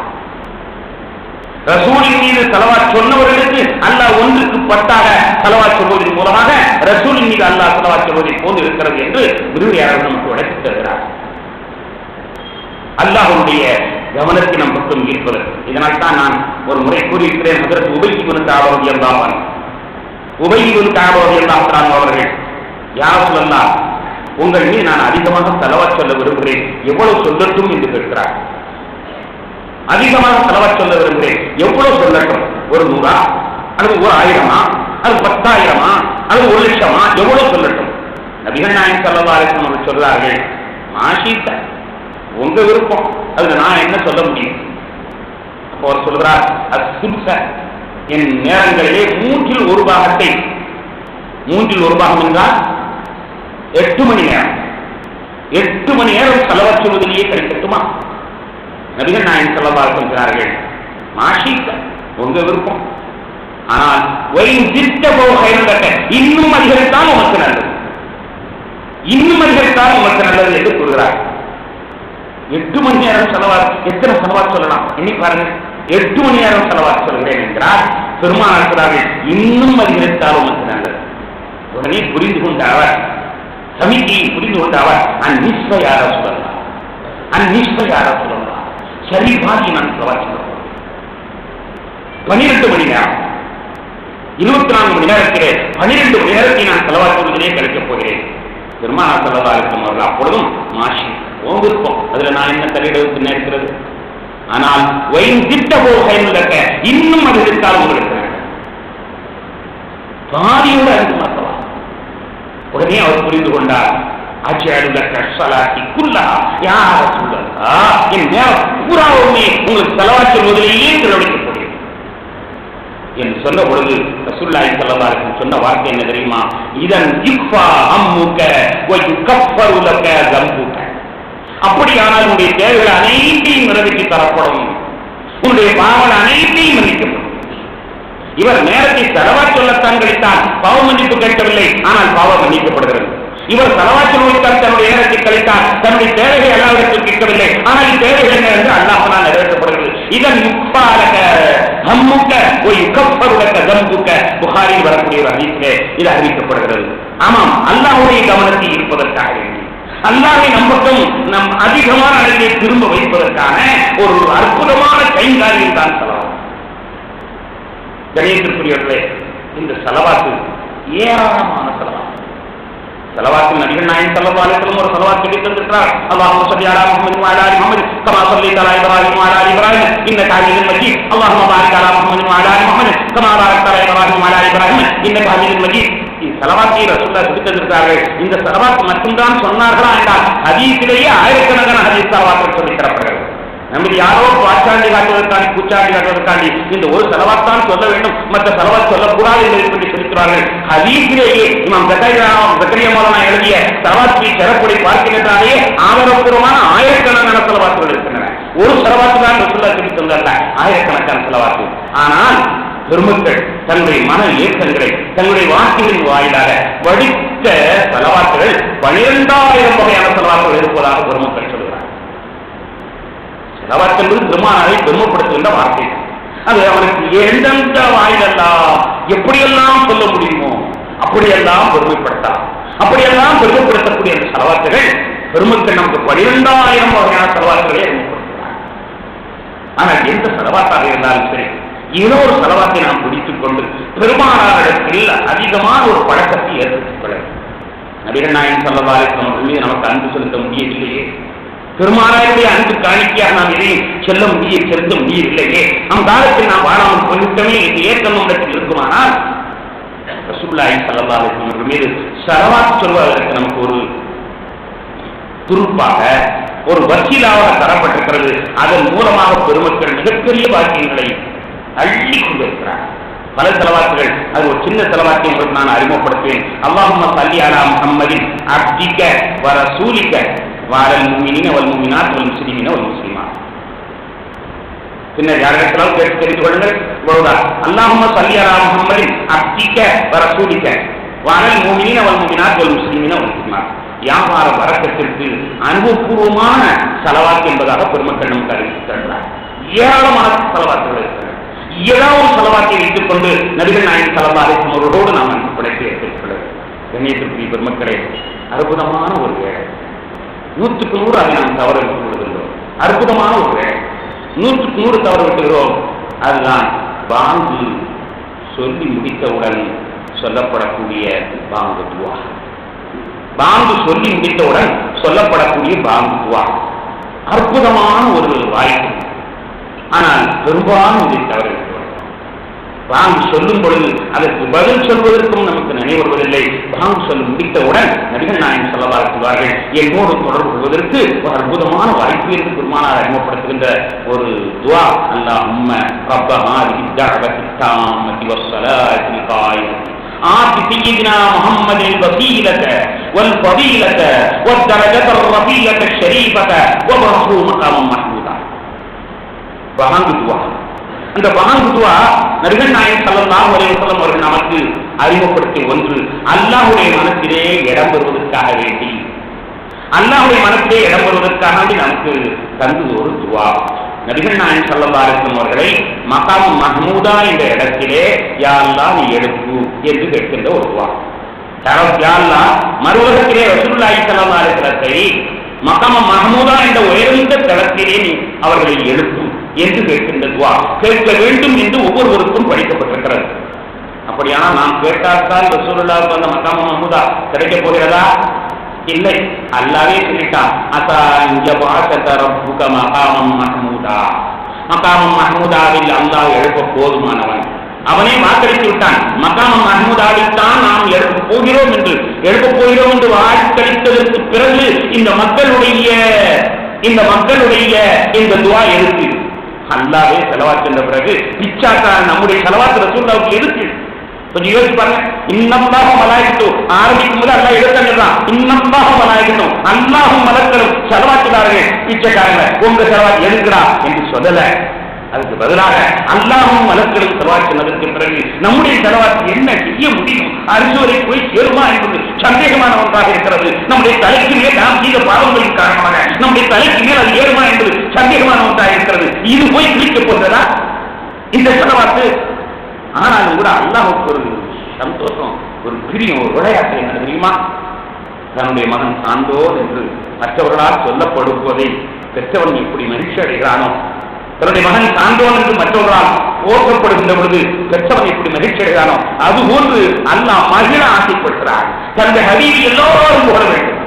ரசூலின் மீது ஸலவாத் சொன்னவர்களுக்கு அல்லாஹ் ஒன்றுக்கு 10ஆக ஸலவாத் சொல்வதன் மூலமாக ரசூலின் மீது அல்லாஹ் ஸலவாத் சொல்வதை போன்று இருக்கிறது என்று விரிவுரையாளர் நமக்கு விளக்கி தருகிறார். அல்லாஹ்வுடைய கவனத்தை நம் பக்கம் ஈர்ப்பதற்கு. இதனால் தான் நான் ஒரு முறை கூறியிருக்கிறேன், ஹஜ்ரத் உபை இப்னு கஅப் ரலியல்லாஹு அன்ஹு, உபை இப்னு கஅப் ரலியல்லாஹு அன்ஹு அவர்கள், யா ரசூலல்லாஹ் உங்கள் மீது நான் அதிகமாக ஸலவாத் சொல்ல விரும்புகிறேன், எவ்வளவு சொல்லட்டும் என்று கேட்கிறார். அதிகமாக ஸலவாத் சொல்ல விரும்புகிறேன், எவ்வளவு சொல்லட்டும்? ஒரு 100 அல்லது ஒரு 1000 அது 10,000 அது 1,00,000 எவ்வளவு சொல்லட்டும்? நபிகள் நாயகம் ஸல்லல்லாஹு அலைஹி வஸல்லம் சொல்றார்கள், மாஷீத உங்க விருப்பம், அதுல நான் என்ன சொல்ல முடியும்? அப்போ அவர் சொல்கிறார், அஸ்ஸுல்ஸ என் நேரங்களிலே 1/3 பாகத்தை, 1/3 பாகம் என்றால் 8 மணி நேரம், 8 மணி நேரம் ஸலவாத் சொல்வதிலேயே கிடைக்கட்டுமா? நபிகள் நாயகம் ஸல்லல்லாஹு அலைஹி வஸல்லம் சொல்கிறார்கள், மாஷீத உங்க விருப்பம், ஆனால் இன்னும் அதிகரித்தால் உமக்கு நல்லது, இன்னும் அதிகரித்தால் உமக்கு நல்லது என்று கூறுகிறார். 8 மணி நேரம் ஸலவாத், எத்தனை ஸலவாத் சொல்லலாம் எண்ணி பாருங்க. 8 மணி நேரம் ஸலவாத் சொல்கிறேன் என்றால் பெருமானார் சொல்றார்கள், இன்னும் அதிகரித்தால் உமக்கு நல்லது. உடனே புரிந்து கொண்ட அவர், சமிதியை புரிந்து கொண்ட அவர், அந்நிஸ்வ யார சொல்லலாம், அந்நிஸ்வ யார சொல்லலாம், சரி பாதி நான் ஸலவாத் சொல்றேன். 12 மணி நேரம் 24 மணி நேரத்திலே 12 மணி நேரத்தை நான் செலவாக்குவதிலே கழிக்கப் போகிறேன். பெருமானார் ஸல்லல்லாஹு அலைஹி வஸல்லம் அவர்கள் அப்பொழுதும் மாஷி ஓங்கிருப்போம், அதுல நான் என்ன தலையிடுவது நேர்க்கிறது. ஆனால் வயின் திட்ட போக இன்னும் அது இருந்தால் உங்களுக்கு பாதியோடு அறிந்து மாற்றலாம். உடனே அவர் புரிந்து கொண்டார். பூராவுமே உங்களுக்கு செலவாக்கி சொல்வதிலேயே செலவழிக்கக்கூடிய என்று சொன்ன பொழுது ரசூலுல்லாஹி ஸல்லல்லாஹு அலைஹி வஸல்லம் சொன்ன வார்த்தை என்ன தெரியுமா? இதன் இஃபா அம்முக வ யுகஃபரு லக தம்புக. அப்படியானால் உன்னுடைய தேவைகள் அனைத்தையும் நிறைவேற்றி தரப்படும், உன்னுடைய பாவங்கள் அனைத்தையும் மன்னிக்கப்படும். இவர் நேரத்தை செலவாச் சொல்லத்தான் கழித்தார், பாவ மன்னிப்பு கேட்கவில்லை, ஆனால் பாவம் மன்னிக்கப்படுகிறது. இவர் செலவாச் சொல்வதற்காக தன்னுடைய நேரத்தை கழித்தார், தன்னுடைய தேவைகள் எல்லாவற்றிற்கும் கேட்கவில்லை, ஆனால் தேவைகள் என்ன என்று அல்லாஹ்வால் நிறைவேற்றப்படுகிறது. இதன் முப்பாலக ஹம்முக ஒரு யுகஃபருலக தம்புக புகாரில் வரக்கூடிய ஒரு ஹதீஸிலே இது அறிவிக்கப்படுகிறது. ஆமாம், அல்லாஹ்வுடைய கவனத்தை இருப்பதற்காக வேண்டி, அல்லாஹ்வை நம்பக்கம் நம் அதிகமான அளவிலே திரும்ப வைப்பதற்கான ஒரு அற்புதமான கைங்காரியம் தான் செலவாகும். கணேசத்துக்குரியவர்களே, இந்த செலவாக்கு ஏராளமான செலவாக்கு. செலவாக்கில் நபிகள் நாயகம் ஸல்லல்லாஹு அலைஹி வஸல்லம் ஒரு செலவாக்கு சொல்லி தந்திருக்கிறார். அல்லாஹும்ம ஸல்லி அலா முஹம்மது வ அலா ஆலி முஹம்மது கமா ஸல்லைத அலா இப்ராஹீம் வ அலா ஆலி இப்ராஹீம் இன்னக ஹமீதும் மஜீத். அல்லாஹும்ம பாரிக் அலா முஹம்மது வ அலா ஆலி முஹம்மது கமா பாரக்த அலா இப்ராஹீம் வ அலா ஆலி இப்ராஹீம் இன்னக ஹமீதும் மஜீத். இந்த செலவாக்கை ரசூலுல்லாஹ் சொல்லி தந்திருக்கிறார்கள். இந்த செலவாக்கு மட்டும்தான் சொன்னார்களா என்றால் ஹதீஸிலேயே ஆயிரக்கணக்கான ஹதீஸ் செலவாக்கள் சொல்லி தரப்படுகிறது. நமக்கு யாரோ பாச்சாண்டி காட்டுவதற்காண்டி பூச்சாண்டி காட்டுவதற்காண்டி இந்த ஒரு செலவாத்தான் சொல்ல வேண்டும், மற்ற செலவாத் சொல்லக்கூடாது என்று சொல்லிக்கிறார்கள். ஹதீஸிலேயே இமாம் ஜக்கரியா மௌலானா எழுதிய செலவாத்தை சிறப்புடை பார்க்கின்றாலே ஆதாரப்பூர்வமான ஆயிரக்கணக்கான செலவாத்துகள் இருக்கின்றன. ஒரு செலவாத்து தான் ரசூலுல்லாஹ் சொல்லி தந்தல்ல, ஆயிரக்கணக்கான செலவாத்து. ஆனால் பெருமக்கள் தன்னுடைய மன இயக்கங்களை தன்னுடைய வாக்குகளின் வாயிலாக வடித்த செலவாத்துகள் 12,000 வகையான செலவாத்துகள் இருப்பதாக பெருமக்கள் சொல்கிறார். செலவாத் என்பது பெருமானாரை பெருமைப்படுத்துகின்ற வார்த்தை. அது அவனுக்கு எந்தெந்த வாயிலெல்லாம் எப்படியெல்லாம் சொல்ல முடியுமோ அப்படியெல்லாம் பெருமைப்படுத்தலாம். அப்படியெல்லாம் பெருமைப்படுத்தக்கூடிய அந்த செலவாத்துகள் பெருமக்கள் நமக்கு 12,000 வகையான செலவாத்துகளை அறிமுகப்படுத்துகிறார். ஆனால் எந்த செலவாத்தாக இருந்தாலும் சரி, ஏதோ ஒரு செலவாத்தை நாம் பிடித்துக் கொண்டு பெருமானாரிடத்தில் அதிகமான ஒரு பழக்கத்தை ஏற்படுத்திக் கொள்ள வேண்டும். நபிகள் நாயகம் ஸல்லல்லாஹு அலைஹி வஸல்லம் மீது நமக்கு அன்பு செலுத்த முடியவில்லையே, பெருமானாருடைய அன்பு காணிக்கையாக நாம் எதையும் செலுத்த முடியவில்லையே, நம் காலத்தில் நாம் வாழாமல் போய்விட்டமே என்று ஏற்கம் நம்மிடத்தில் இருக்குமானால் ரசூலுல்லாஹி ஸல்லல்லாஹு அலைஹி வஸல்லம் மீது ஸலவாத் சொல்வதற்கு நமக்கு ஒரு துருப்பாக ஒரு வசீலாக தரப்பட்டிருக்கிறது. அதன் மூலமாக பெருமக்கள் மிகப்பெரிய பாக்கியங்களை அள்ளி கொண்டிருக்கிறார். பல செலவாத்துகள், அது ஒரு சின்ன செலவாத்தை உங்களுக்கு நான் அறிமுகப்படுத்துவேன். அல்லாஹும்ம ஸல்லி அலா முஹம்மதின் அப்திக வ ரசூலிக வஅலல் முஃமினீன வல் முஃமினாத் வல் முஸ்லிமீன வல் முஸ்லிமாத். பின்னர் யாரிடத்திலும் கேட்டு தெரிந்து கொள்ளுங்கள். இவ்வளவுதான். அல்லாஹும்ம ஸல்லி அலா முஹம்மதின் அப்திக வ ரசூலிக வஅலல் முஃமினீன வல் முஃமினாத் வல் முஸ்லிமீன வல் முஸ்லிமாத். வியாபார வரக்கத்திற்கு அனுபவபூர்வமான செலவாக்கு என்பதாக பெருமக்கள் நமக்கு அறிவித்து தருகிறார். ஏராளமான செலவாக்குகள் இருக்கிறது. ஏதாவது செலவாக்கை வைத்துக் கொண்டு நபிகள் நாயகம் ஸல்லல்லாஹு அலைஹி வஸல்லம் அவர்களோடு நாம் அன்பு படைத்து ஏற்படுகிறது. கண்ணியத்திற்குரிய பெருமக்களே, அற்புதமான ஒரு வேலை. 100க்கு 100 அதை நாம் தவற விட்டு விடுகின்றோம். அற்புதமான ஒரு வேலை. 100க்கு 100 தவற விட்டுகிறோம். அதுதான் பாங்கு சொல்லி முடித்தவுடன் சொல்லப்படக்கூடிய பாங்கு துவா. பாங்கு சொல்லி முடித்தவுடன் சொல்லப்படக்கூடிய பாங்கு துவா அற்புதமான ஒரு வாய்ப்பு. ஆனால் பெரும்பாலும் இதை தவற விட்டுவிடுகிறோம். பாங்கு சொல்லும் பொழுது அதற்கு பதில் சொல்வதற்கும் நமக்கு நினைவுறுவதில்லை. பாங்கு சொல்லி முடித்தவுடன் நபிகள் நாயகம் ஸல்லல்லாஹு அலைஹி வஸல்லம் என்னோடு தொடர்பு கொள்வதற்கு ஒரு அற்புதமான வாய்ப்பு என்று பெருமானார் அறிமுகப்படுத்துகின்ற ஒரு துவா. அல்லாஹும்ம ரப்ப ஹாதிஹி தஅவத்தி தாம்மத்தி வஸ்ஸலாத்தில் காயிமத்தி ஆதி சய்யிதினா முஹம்மதில் வஸீலத வல் ஃபதீலத வத் தரஜத்தர் ரஃபீஅத ஷரீஃபத வ மஹ்மூ மகாமம் மஹ்மூதா. பாங்கு துவா. அந்த பாங்கு துவா நபிகள் நாயகம் ஸல்லல்லாஹு அலைஹி வஸல்லம் அவர்கள் நமக்கு அறிமுகப்படுத்திய ஒன்று. அல்லாஹ்வுடைய மனத்திலே இடம் பெறுவதற்காக வேண்டி, அல்லாஹ்வுடைய மனத்திலே இடம் பெறுவதற்காக வேண்டி நமக்கு தந்தது ஒரு துவா. நபிகள் நாயகம் ஸல்லல்லாஹு அலைஹி வஸல்லம் அவர்களை மகாம் மஹ்மூதா என்ற இடத்திலே யா அல்லாஹ் நீ எழுப்பு என்று கேட்கின்ற ஒரு துவா. யா அல்லாஹ் மறுவகத்திலே ரசூலுல்லாஹி ஸல்லல்லாஹு அலைஹி வஸல்லத்தை மகாம் மஹ்மூதா என்ற உயர்ந்த தளத்திலே நீ அவர்களை எழுப்பு என்று கேட்கின்ற துவா கேட்க வேண்டும் என்று ஒவ்வொருவருக்கும் படிக்கப்பட்டிருக்கிறது. அப்படியானா நாம் கேட்டால்தான் ரசூலுல்லாஹ்வுக்கு அந்த மகாம் மஹ்மூதா கிடைக்க போகிறதா? இல்லை. அல்லாஹ்வே சொல்லிட்டான், அதான் ஜபாஅத ரப்புக மகாமம் மஹ்மூதா. மகாம் மஹ்மூதாவில் அல்லாஹ் எழுப்ப போதுமானவன். அவனே வாக்களித்து விட்டான், மகாம் மஹ்மூதாவில் தான் நாம் எழுப்ப போகிறோம் என்று வாக்களித்ததற்கு பிறகு இந்த மக்களுடைய இந்த துஆ எதுக்கு? அல்லாஹ்வே ஸலவாத் என்ற பிறகு பிச்சாக்காரன் நம்முடைய ஸலவாத் ரசூலுல்லாஹ்வுக்கு எதுக்கு? கொஞ்சம் யோசிச்சு பாருங்க. இன்னல்லாஹு மலாயிகத்துஹு ஆரம்பிக்கும் போது அல்லாஹ் எடுத்துறான். இன்னல்லாஹு மலாயிகத்துஹு அல்லாஹ்வும் மலக்களும் ஸலவாத்துதார்கள் பிச்சைக்காரங்க உங்க ஸலவாத் எதுக்குடா என்று சொல்லல. அதுக்கு பதிலாக அல்லாஹ்வும் மலக்களும் ஸலவாத் சொன்னதற்கு பிறகு நம்முடைய ஸலவாத் என்ன செய்ய முடியும்? அரிசி வரை போய் சேருமா என்பது சந்தேகமான ஒன்றாக இருக்கிறது. நம்முடைய தலைக்கு மேல் நாம் செய்த பாவங்களின் காரணமாக நம்முடைய தலைக்கு மேல் அது ஏறுமா என்பது சந்தேகமான ஒன்றாக இருக்கிறது. இது போய் பிடிக்க போகிறதா இந்த ஸலவாத்து? ஆனாலும் கூட அல்லாஹ்வுக்கு ஒரு சந்தோஷம், ஒரு பிரியம், ஒரு விளையாட்டு என்ன தெரியுமா? தன்னுடைய மகன் சான்றோர் என்று மற்றவர்களால் சொல்லப்படுவதை பெற்றவன் எப்படி மகிழ்ச்சி அடைகிறானோ, தன்னுடைய மகன் சான்றோன் என்று மற்றவர்களால் போற்றப்படுகின்ற பொழுது பெற்றவன் எப்படி மகிழ்ச்சி அடைகிறானோ, அதுபோன்று அல்லாஹ் மகிழ ஆசைப்படுகிறார். தன்னுடைய ஹபீபை எல்லோரும் போட வேண்டும்,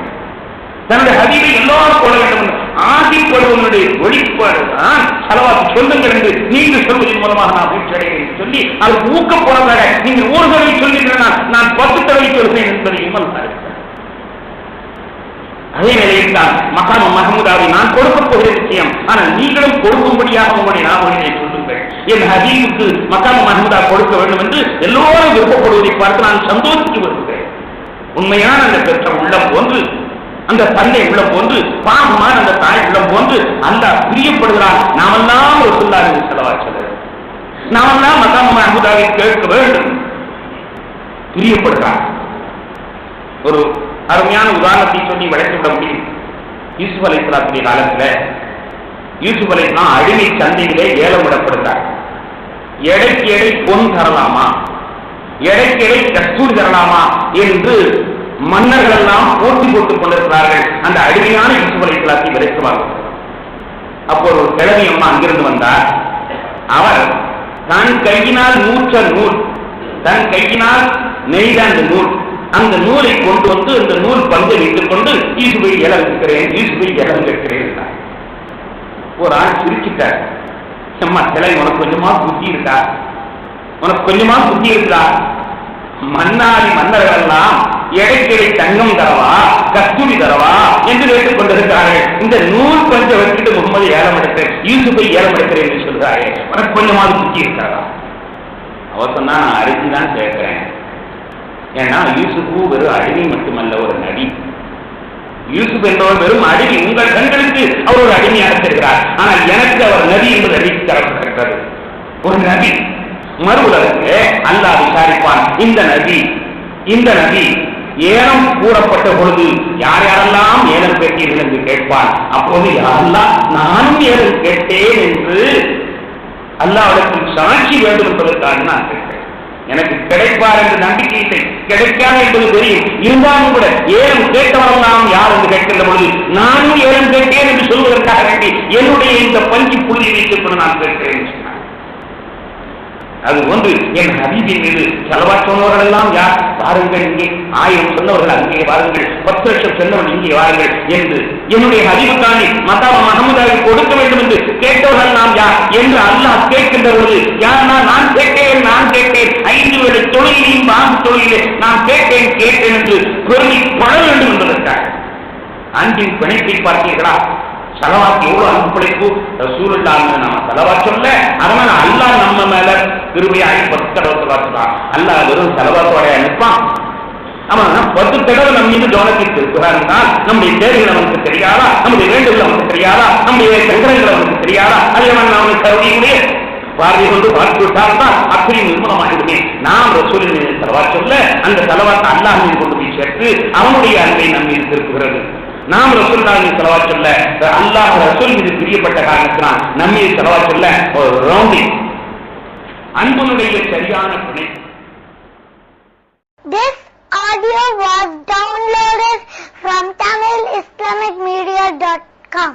தன்னுடைய ஹபீபை எல்லோரும் போட வேண்டும் ஆசைப்படுவதனுடைய வெளிப்பாடு தான் ஸலவாத் சொல்லுங்கள் என்று நீங்கள் சொல்வதன் மூலமாக நான் மகிழ்ச்சி அடைகிறேன் சொல்லி அதுக்கு ஊக்கப்போறதாக நீங்கள் ஒரு தடவை சொல்கிறீர்கள், நான் 10 தடவை சொல்கிறேன் என்பதையும் அல்லாஹ். அதே நிலையில் தான் மகாம் மஹ்மூதாவை நான் கொடுக்க போகிற விஷயம், ஆனால் நீங்களும் கொடுக்கும்படியாக உங்களுடைய நாமங்களை சொல்லுங்கள். என் ஹபீபுக்கு மகாம் மஹ்மூதா கொடுக்க வேண்டும் என்று எல்லோரும் விருப்பப்படுவதை பார்த்து நான் சந்தோஷித்து வருகிறேன். உண்மையான அந்த பெற்ற உள்ளம் போன்று, அந்த தந்தை உள்ளம் போன்று, பாவமான அந்த தாய் உள்ளம் போன்று அல்லாஹ் பிரியப்படுகிறான். நாமெல்லாம் ரசூலுல்லாஹி ஸல்லல்லாஹு அலைஹி வஸல்லம், நாமெல்லாம் மகாம் மஹ்மூதாவை கேட்க வேண்டும், பிரியப்படுகிறான். ஒரு அருமையான உதாரணத்தை சொல்லி விளக்கிவிட முடியும். யூசுப் அலைஹிஸ்ஸலாத்துடைய காலத்தில் யூசுப் அலைஹிஸ்ஸலாம் அடிமை சந்தையிலே ஏலம் விடப்படுகிறார். எடைக்கு எடை பொன் தரலாமா, எடைக்கு எடை கஸ்தூரி தரலாமா என்று மன்னர்கள் எல்லாம் போட்டி போட்டுக் கொண்டிருக்கிறார்கள். அந்த அடிமையான யூசுப் அலைஹிஸ்ஸலாத்தை விலைக்குவார்கள். அப்போ ஒரு கிழவி அம்மா அங்கிருந்து வந்தார். அவர் தன் கையினால் நூற்ற நூல், தன் கையினால் நெய்த அந்த நூலை கொண்டு வந்து அந்த நூல் பங்கை வைத்துக் கொண்டு யூசுஃபை ஏலம் கேட்கிறேன். ஒரு ஆள் சிரிச்சிட்டார். அம்மா சிலை உனக்கு கொஞ்சமா புத்தி இருக்கா, உனக்கு கொஞ்சமா புத்தி இருக்கா? மன்னாதி மன்னர்கள் எல்லாம் எடைக்கெடை தங்கம் தரவா கஸ்தூரி தரவா என்று கேட்டுக் கொண்டிருக்கிறார்கள். இந்த நூல் கொஞ்சம் வச்சுட்டு முகமது ஏலம் எடுக்கிறேன், யூசுஃபை ஏலம் எடுக்கிறேன் என்று சொல்றாரு. உனக்கு கொஞ்சமாவது புத்தி இருக்காரா? அவர் சொன்னா நான் அரிசிதான் கேட்கிறேன். ஏன்னா யூசுஃபு வெறும் அடிமை மட்டுமல்ல, ஒரு நபி. யூசுப் என்பவர் வெறும் அடிமை, உங்கள் கண்களுக்கு அவர் ஒரு அடிமையாக தருகிறார். ஆனால் எனக்கு அவர் நபி என்பது அறிவித்து தரப்பட்டிருக்கிறது. ஒரு நபி மறு உலகத்திலே அல்லாஹ் விசாரிப்பான். இந்த நபி ஏலம் கூறப்பட்ட பொழுது யார் யாரெல்லாம் ஏலம் கேட்டீர்கள் என்று கேட்பான். அப்போது யாரெல்லாம் நானும் ஏலம் கேட்டேன் என்று அல்லாஹ்விடத்தில் சாட்சி வேண்டும் என்பதற்காக நான் கேட்கிறேன். எனக்கு கிடைப்பார் என்று நம்பிக்கை இல்லை, கிடைக்காது என்பது தெரியும். இருந்தாலும் கூட ஏலம் கேட்டவரெல்லாம் யார் என்று கேட்கின்ற பொழுது நானும் ஏலம் கேட்டேன் என்று சொல்வதற்காக வேண்டி என்னுடைய இந்த பஞ்சு புள்ளி வைத்துக் நான் கேட்கிறேன் சொன்னார். அது ஒன்று. என் ஹபீபின் மீது ஸலவாத் சொன்னவர்கள் எல்லாம் யார்? பாருங்கள் இங்கே. 1000 சொன்னவர்கள் அங்கே வாருங்கள், 10 லட்சம் சொன்னவர்கள் இங்கே வாருங்கள் என்று என்னுடைய ஹபீபுக்காண்டி மகாம் மஹ்மூதாவை கொடுக்க வேண்டும் என்று கேட்டவர்கள் எல்லாம் யார் என்று அல்லாஹ் கேட்கின்ற பொழுது யாருன்னா நான் கேட்டேன் 5 வேளை தொழிலையும் பாம்பு தொழிலே நான் கேட்டேன் என்று பெருமை பட வேண்டும் என்பதற்காக. அன்பின் பிணைப்பை பார்த்தீர்களா? ஸலவாத் எவ்வளவு அன்பு பிழைப்பு! ரசூலுல்லாஹ் நம்ம ஸலவாத் சொல்ல, அதனால அல்லாஹ் நம்ம மேல கிருபையாகி 10 தடவை ஸலவாத். அல்லாஹ் வெறும் ஸலவாத்தோட நிற்பான். அவன் 10 தடவை நம்ம மீது கவனத்தை திருப்புகிறான். நம்முடைய தேவைகள் அவனுக்கு தெரியாதா? நம்முடைய வேண்டுகள் அவனுக்கு தெரியாதா? நம்முடைய சங்கடங்கள் அவனுக்கு தெரியாதா? அதை அவன் அவனுக்கு கருதியுடைய பார்வை கொண்டு பார்த்து விட்டால் தான் அப்படி நிர்மூலமாகிவிடுமே. நாம் ரசூலின் மீது ஸலவாத் சொல்ல, அந்த ஸலவாத் அல்லாஹ் மீது கொண்டு போய் சேர்த்து அவனுடைய அன்பை நம் மீது திருப்புகிறது. நாம் ரசூலுல்லாஹி ஸலவாத் சொல்ல, அல்லாஹ் ரசூல் மீது பிரியப்பட்ட காரணத்தினால் நம்ம மீது ஸலவாத் சொல்ல ஒரு ரவுண்டிங் அன்புடைய சரியான பிணை. This audio was downloaded from TamilIslamicMedia.com.